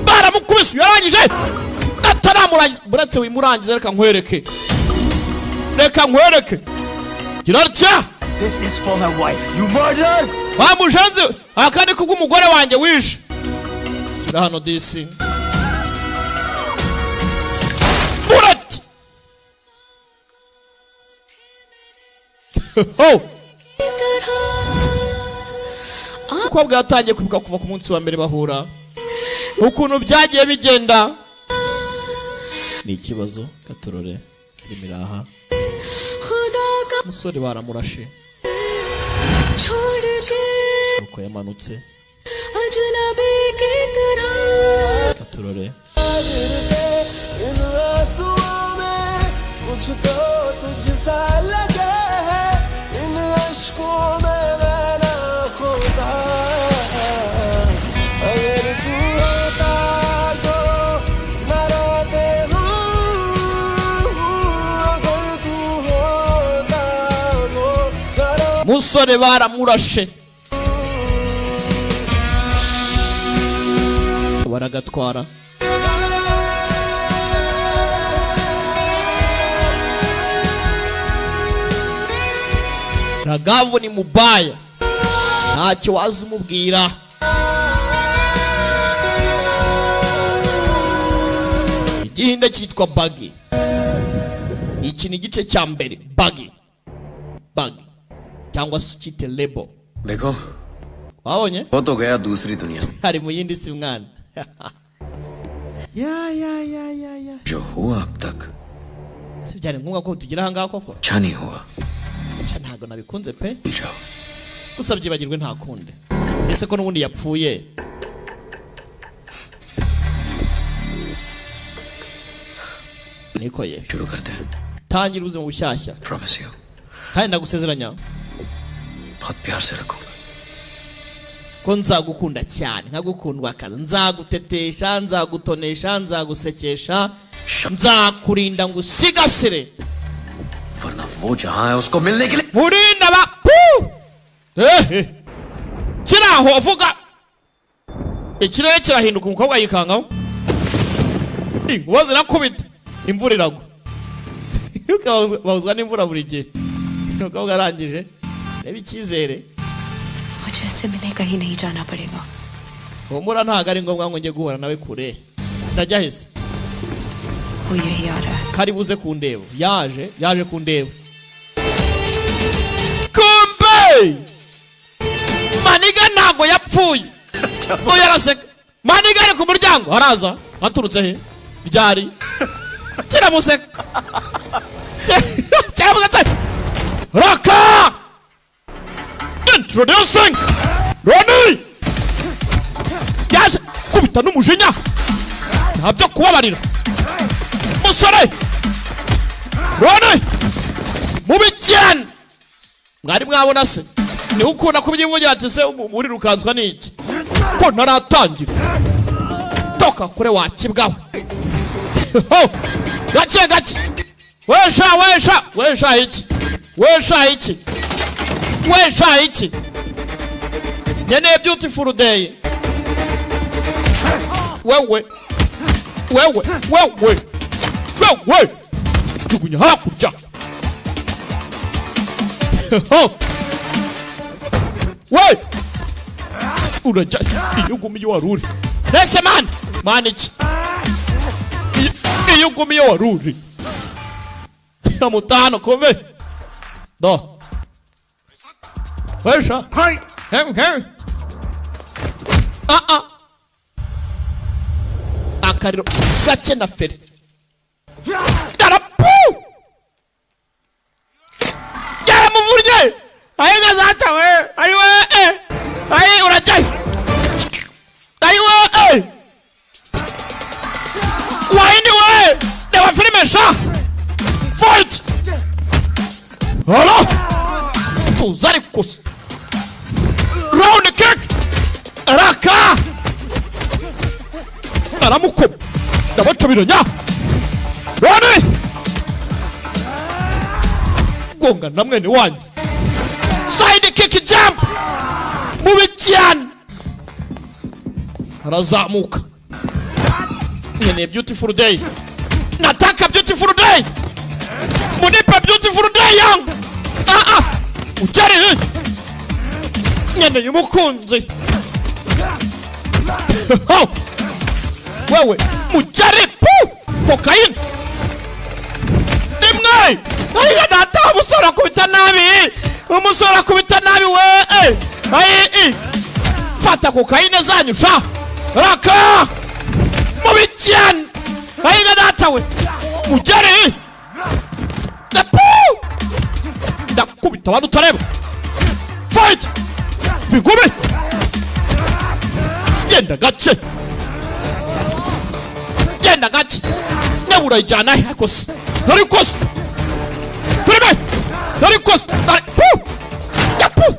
baramukubise yarangije ataramurangiza buretse wimurangiza reka nkwereke kirarya This is for my wife. You murdered! bamushenze akandi kubw'umugore wanjye wishe shyira hano disi burati oh umukobwa yatangiye kwibuka kuva ku munsi wa mbere bahura ukuntu byagiye bigenda ni ikibazo gatorore filime iraha खुदा का umusore baramurashe छोड़ के uko yamanutse अजनबी की तरह gatorore इन आंसुओं में कुछ तो तुझसा लगा है इन अश्कों में मैं ना खुदा अगर तू होता तो मैं रोते हूँ अगर तू होता वो करो umusore baramurashe baragatwara Ragavu ni mubaya ntacyo wazumubwira. Igihinde cyitwa Buggy. Iki ni igice cya mbere. Buggy cyangwa se cyite label. देखो Wabonye? वो तो गया दूसरी दुनिया Hari mu yindi si mwana. Ya. जो हुआ अब तक Si byari ngombwa ko tugira hanga koko. अच्छा नहीं हुआ. Ntago nabikunze pe. जाओ Gusa byibagirwe nta kunde. Ese ko nubundi yapfuye. Nikoye. शुरू करते हैं. Tangira ubuzima bushyashya. Promise you. Kandi ndagusezeranya बहुत प्यार से रखूंगा. ko nzagukunda cyane nkagukundwa kaza nzagutetesha nzagutonesha nzagusekesha nzakurinda ngusigasire वरना वो जहां है उसको मिलने के लिए murinda ba kiraho avuga ikirere kirahinduka umukobwa yikangaho inkuba zirakubita imvura iragwa bawuzwa n'imvura buri gihe umukobwa arangije reba icyizere मुझे इससे मिलने कहीं नहीं जाना पड़ेगा. humura ntago ari ngombwa ngo njye guhura nawe kure ndajya hese वो यही आ रहा है. kari buze kundeba yaje kundeba kumbe Maniga ntago yapfuye oya araseka Maniga ari ku muryango araza aturutse he byari kiramuseka kiramuseka Raka introducing Ronnie yaje kubita n'umujinya ntabyo kubabarira musore Ronnie mubi cyane mwari mwabona se ni ukunda kubyivugira ati se muri rukanzwa n'iki ko ntaratangira toka kure wakibwawe gace wesha iki nene beautiful day wewe jugunya hakurya we urajya iyugumi waruri nese man iki iyugumi waruri amutano kombe do wesha hem akariro gace na feri darapu yaramuvurnye ayenga zata we ayiwe ayi urajai ayiwe waini we dewa filime sha fight hala tuzari kus round kick Raka aramuko ndabacabiranya Ronnie gonga na mwene wanyu side kick jump mubicyane arazamuka nyene beautiful day nataka beautiful day munipe beautiful day yangu ujari nyene yumukunzi wewe mujaribu cocaine nimwe ayiga data umusora kubita nabi we ayi fata cocaine zanyu sha Raka mubicyane ayiga data we mujari ndakubita abantu utareba fight bigume genda gace nebura ijana yakose narikose filime narikose yapu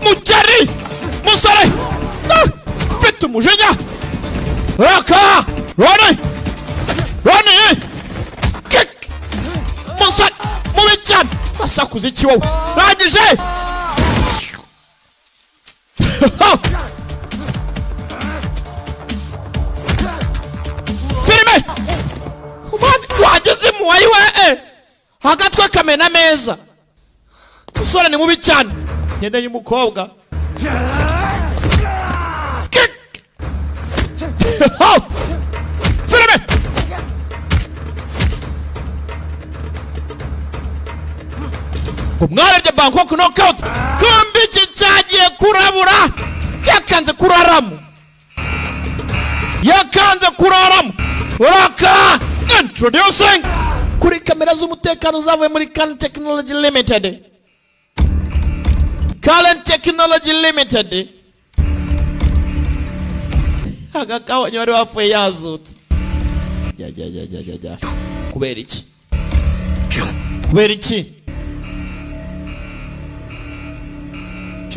mujari musore mfite umujinya Raka Ronnie kick musore mubi cyane asakuza iki wowe rangije filime wageze mu wayiwe hagatwe kamena meza musore ni mubi cyane ngendeye umukobwa Kick. Filime. Kumwarebye Bangkok knockout. Kumbi cyagiye kurabura. Cyakanze kuraramu. Yakanze kuraramu. Raka introducing kuri kamera z'umutekano zavuye muri Current Technology Limited. Current Technology Limited. Agakawanya wari wapfuye yazutse. Ja. Kubera iki? Kubera iki?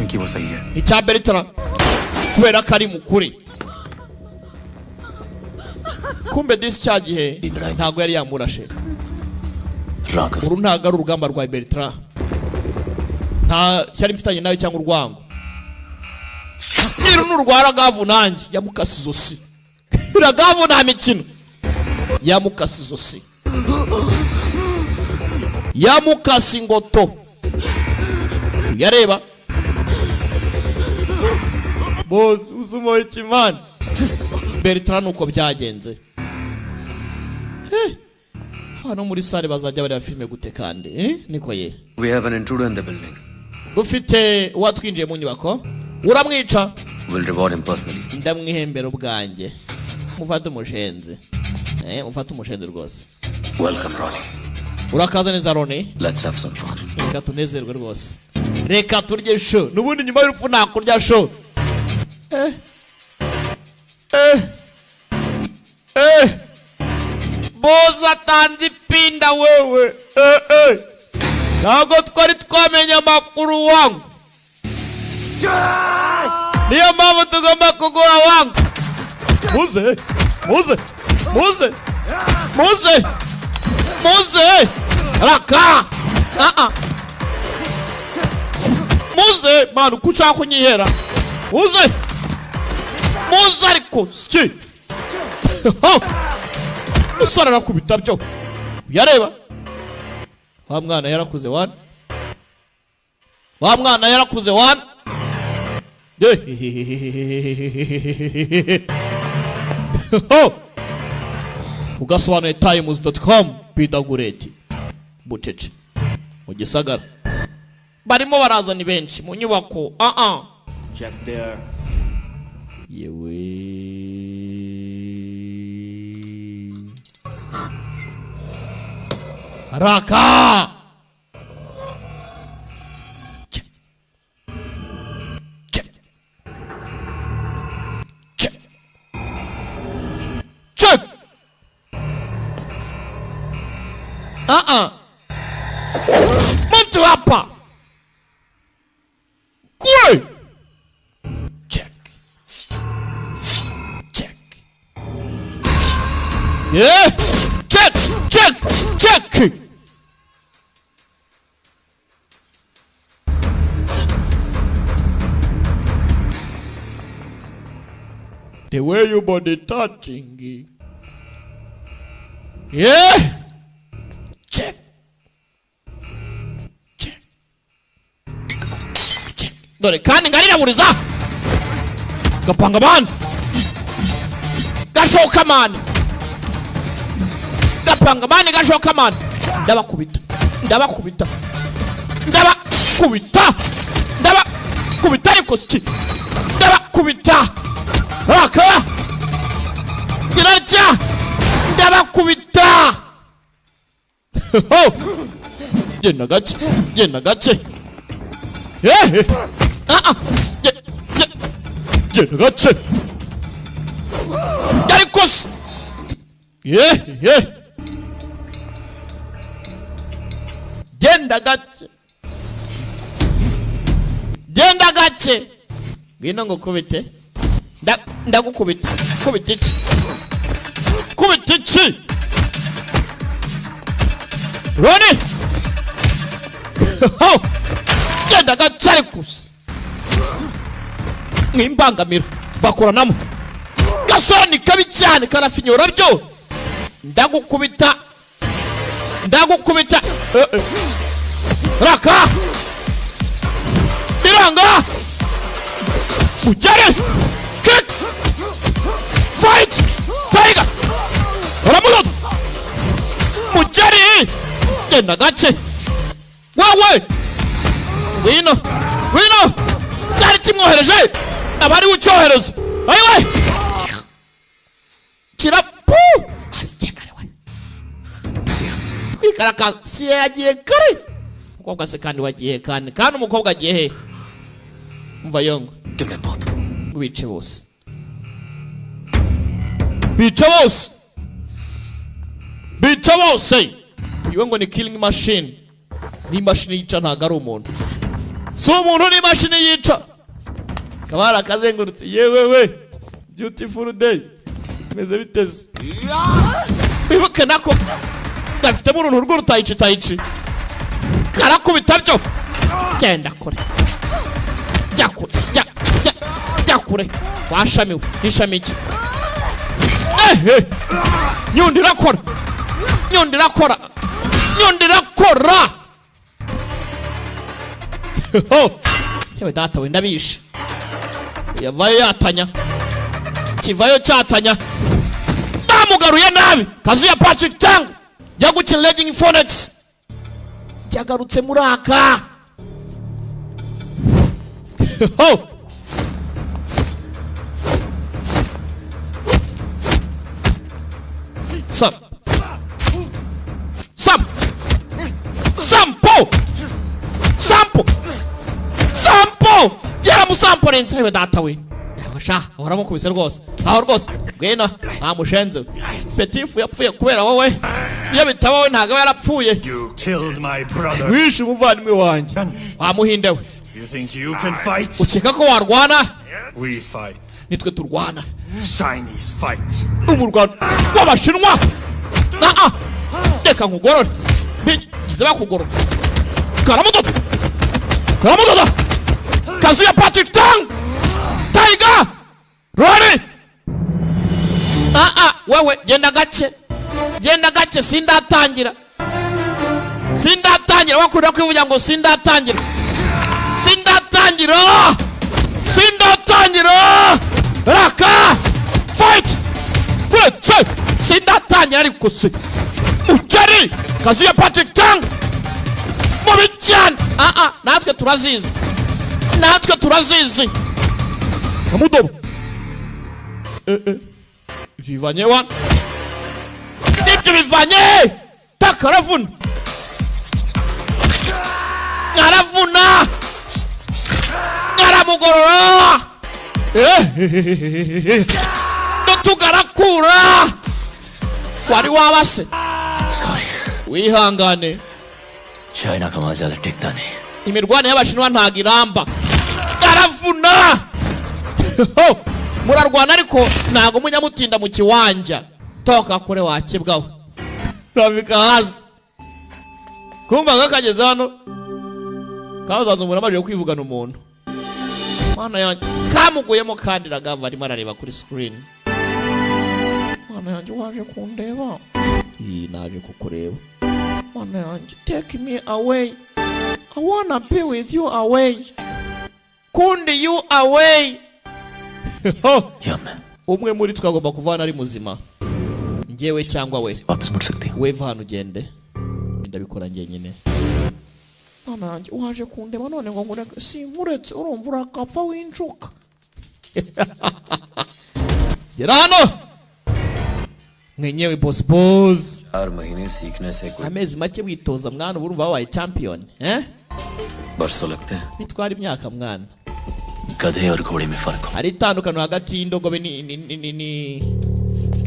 क्योंकि वो सही है Icya Bertrand kubera kari mukuri. Kumbe disi cyagihe ntago yari yamurashe. Uru ntago ari urugamba rwa Bertrand. Nta cyari mfitanye nawe cyangwa urwango. Niru n'urwara gavu nanjye yamukasi zosi. Iragavu nta mikino. Yamukasi zosi. Yamukasi ngoto. Yareba. Boss uzumo itimani. Bertrand uko byagenze. Hano muri sare bazajya bari filme gute kandi niko ye. We have an intruder in the building. Dufite watwinjiye mu nyubako. Uramwica. We'll reward him personally. Ndamwihembera ubwanjye. Mufate umushenze. Mufate umushenze rwose. Welcome Ronnie. Urakaza neza Ronnie. Let's have some fun. Reka tunezerwe rwose. Reka turye show. Nubundi nyuma y'urupfu nakurya show. Boza tanzi pinda wewe. Ntabwo twari twamenya amakuru wangu. Niyo mpamvu tugomba kuguha wangu. Muze. Raka. Muze manu kucha kunyihera. Muze ariko ski. Usara nakubita byo. Yareba. Wa mwana yarakuze wana. Ugasobanuye times.com bidagureti. Bucece. Mu gisagara. Barimo baraza ni benshi mu nyubako. Check there. Yewe. Raka. Check. Mtu hapa. Kwe. Check. Yeah. Check. The way your body touching. Yeah. Check. Dore kandi ngarira buriza. Gapanga man. Gashoka man. Gapanga man gashoka man. Ndabakubita ariko ski. Ndabakubita. Raka. Giracha. Ndabakubita. Genda gache. Genda gache. Darikos. Genda gache. Ngino ngo kubite. Ndagukubita. Kubita iki. Ronnie. Genda gache arikusi. Ngimbangamira bakoranamo. Gasoni kabi cyane karafinyora byo. Ndagukubita. Raka. Biranga. Mujari. Kick. Fight. Tiger. Ramuloto. Mujari. Genda gace. Wewe. Wino. Cyari kimwohereje. Abari ucyohereza. Ayiwe. Kirapu. Asikare we. Kwikaraka siye yagiye kare. Umukobwa se kandi wagiye kandi umukobwa agiye he? Umva yongo. Bice bose. Uyu ngo ni killing machine. Ni machine yica ntago ari umuntu. So umuntu ni machine yica. Kabara kazengurutse yewe we. Beautiful day. Meze biteze. Bibuke nako. Gafite mu runtu rw'urutayici. Karakubita byo. Genda kure. Jakure. Washamiwe. Nishamiki. Nyundira kora. Yewe data we ndabishe. Yavayo yatanya. Kivayo cyatanya. Bamugaruye nabi. Kazuya Patrick Tang. Yagukina Legend Phoenix. Yagarutse muraka. Sampo. Yaramusampo renze yewe data we. Yabasha waramukubise rwose. Aho rwose. Gwena amushenze. Petifu yapfuye kubera wowe. Iyo bitabawe ntago yarapfuye. You killed my brother. Wishe umuvandimwe wanjye. Wamuhindewe. You think you can fight? Ukeka ko warwana? We fight. Nitwe turwana. Chinese fight. Umurwana w'Abashinwa. Reka nkugorore. Bigize bakugorora. Karamudoda. Kazuya Patrick Tang. Tiger. Rory. Wewe genda gace sindatangira. Wakurira kwivuga ngo sindatangira. Raka. Fight. Wait. Sindatangira ariko se. Uchari. Kazuya Patrick Tang. Mubicyan. Natwe turazizi. Amudobo. Vivanye wan. Dipti vivanye. Takaravun. Ngaramugorora. Tugarakura. Wari wabase. Sorry. Wihangane. China kama ज़्यादा टिकता नहीं. Imirwane y'Abashinwa ntagiramba. Ngaravuna. Murarwana ariko ntago munyamutinda mu kiwanja. Toka kure wakibwaho. Rabika hasi. Kumva gakageze hano. Kazazo muramaje kwivugana umuntu. Mana yanjye kamuguyemo kandi ragava arimo arareba kuri screen. Mana yanjye waje kundeba. Naje kukureba. Mana yanjye take me away. I wanna be with you away. Kundi you away. Umwe muri twagomba kuvana ari muzima. Ngewe cyangwa we. Weva hano ugende. Ndabikora ngiye nyine. Mana yanjye waje kundeba none ngo ngureke simuretse urumva urakapfa wincuka. Gera hano. Ngenyewe boss. Amezi make witoza mwana urumva wabaye champion, बरसों लगते हैं. Bitwara imyaka mwana. गधे और घोड़े में फर्क हो. Hari itandukano hagati y'indogobe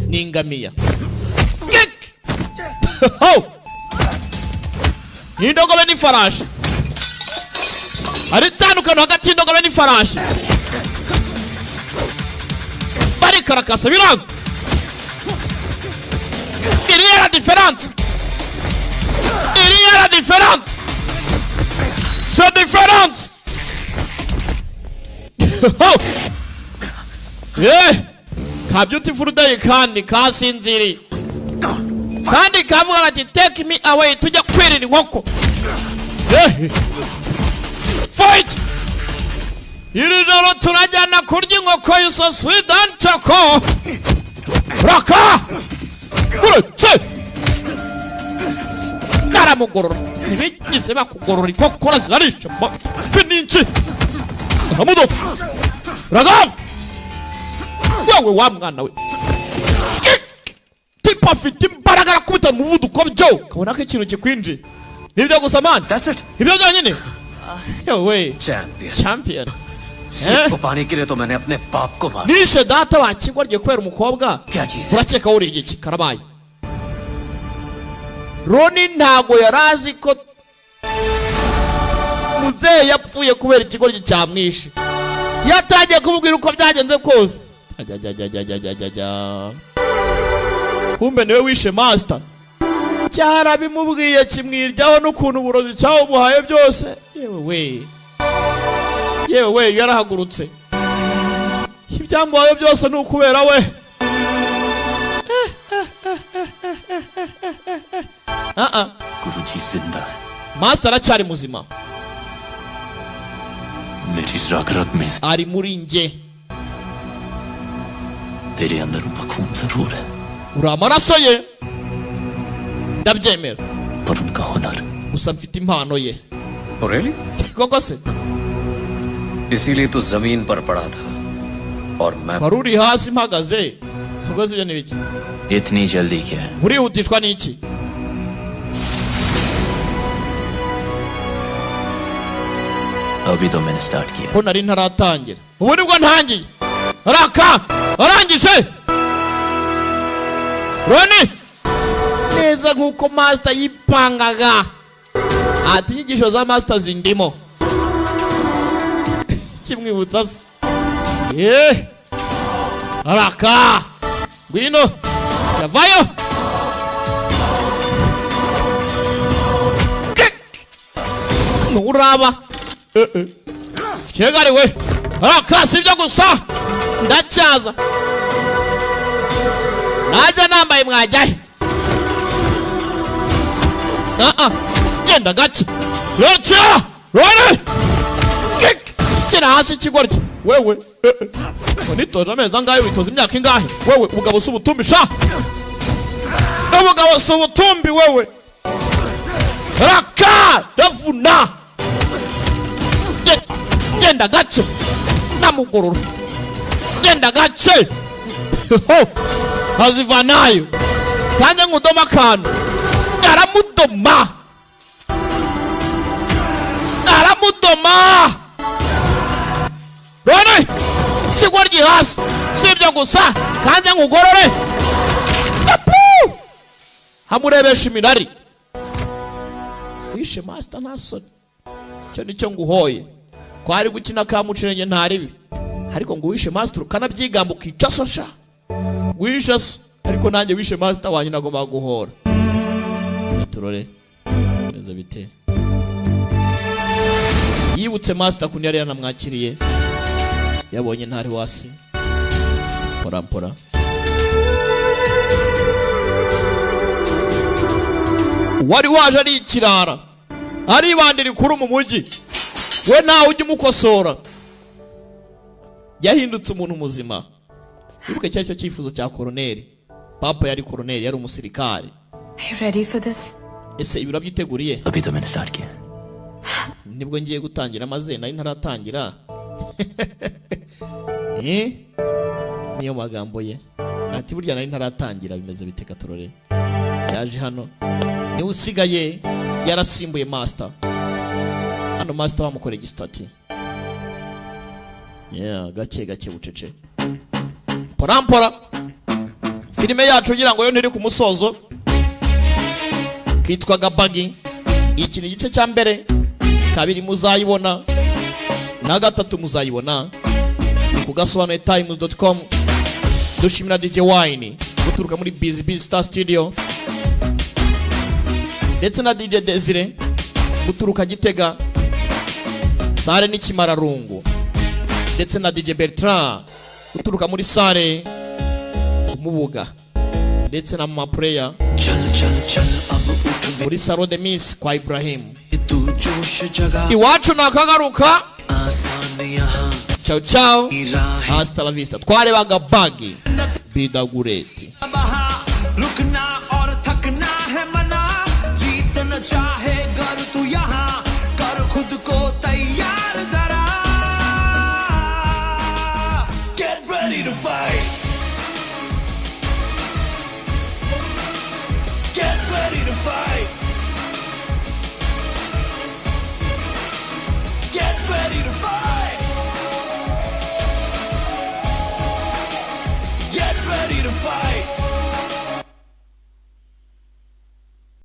n'ingamiya. Indogobe n'ifarashi. Hari itandukano hagati y'indogobe n'ifarashi. Bari karakasa biranga. Il y a la différence. C'est différent. Ka beautiful day kandi kasinziri. Kandi kavuga ati take me away tujya kwirira inkoko. Fight. iri joro turajyana kurya inkoko y'isosi dan choco raka uretse karamugorora ntibigize bakugorora inkokora zirarisha fininci amudo ragaf yawe wa mwana we tipa afite imbaraga arakubita mu muvuduko byo kabona ko ikintu kikwinjiye nibyo gusa man That's it. ibyo byonyine yawe Champion. champion सीख को पाने के लिए तो मैंने अपने बाप को मारा. nishe data wakigorye kwera umukobwa क्या चीज है? urakeka uri igiki karabaye Roni ntago yarazi ko muzehe yapfuye kubera ikigoryi cyamwishe yatangiye kumubwira uko byagenze kose kumbe niwe wishe master cyarabimubwiye kimwiryaho n'ukuntu uburozi cyawumuhaye byose yewe we yarahagurutse ibyamuhaye byose ni ukubera we गुरुजी जिंदा है. master aracyari muzima मेरी रग रग में ari muri nge तेरे अंदर उनका खून जरूर है, uri amaraso ye ndabyemera पर उनका हुनर. gusa mfite impano ye Oh really? koko se इसीलिए तो जमीन पर पड़ा था और मैं. wari uri hasi mpagaze koko se ibyo ni biki इतनी जल्दी क्या है? urihutishwa n'iki अभी तो मैंने स्टार्ट किया. ko nari ntaratangira ubu nibwo ntangiye raka arangije Roni neza nkuko master yipangaga ati inyigisho za master zindimo kimwibutsa se raka ngwino yavayo nuraba sikegari we raka sibyo gusa ndacyaza najya nambaye mwajyahe genda gake rotya rone shyira hasi ikigoryi wewe nitoje amezi angahe witoza imyaka ingahe wewe ubugabo si ubutumbi sha ubugabo si ubutumbi wewe raka ravuna genda gake namugorora genda gake hazivanayo kandi nkudoma akantu aramudoma Rone ikigoryi hasi sibyo gusa kandi nkugorore hamurebesha iminari wishe master nta soni cyo nicyo nguhoye ko ari gukina kamucirenge ntaribi ariko ngo wishe master ukanabyigamba ukica so sha wishe so ariko nanjye wishe master wanyu nagomba guhora turore meze bite yibutse master kundi yari yanamwakiriye yabonye ntari wasi porampora wari waje ari ikirara ari bandiri kuri mu mujyi we nawe ujye umukosora yahindutse umuntu muzima ibuke cyari cyo cyifuzo cya koroneri papa yari koroneri yari umusirikare. Are you ready for this? ese ibiro byiteguriye अभी तो मैंने स्टार्ट किया. nibwo ngiye gutangira maze nari ntaratangira niyo magambo ye ati burya nari ntaratangira bimeze biteka turore yaje hano ni usigaye yarasimbuye master hano master wamukore gistati gake gake bucece porampora filime yacu ngira ngo yo ntiri ku musozo kitwaga Buggy. Iki ni igice cya mbere, kabiri muzayibona na gatatu muzayibona ku gasobanuye-times.com. dushimira DJ Wine guturuka muri Busy Star Studio ndetse na DJ Desire guturuka Gitega Sare n'Ikimararungu ndetse na DJ Bertrand guturuka muri Sare Mubuga ndetse na Mama Prayer muri Salon de Miss kwa Ibrahim. Iwacu nakagaruka ciao ciao hasta la vista. Twarebaga bagi bidagureti. रुकना और थकना है मना जीतना चाहे गर तू यहाँ कर खुद को तैयार जरा Get ready to fight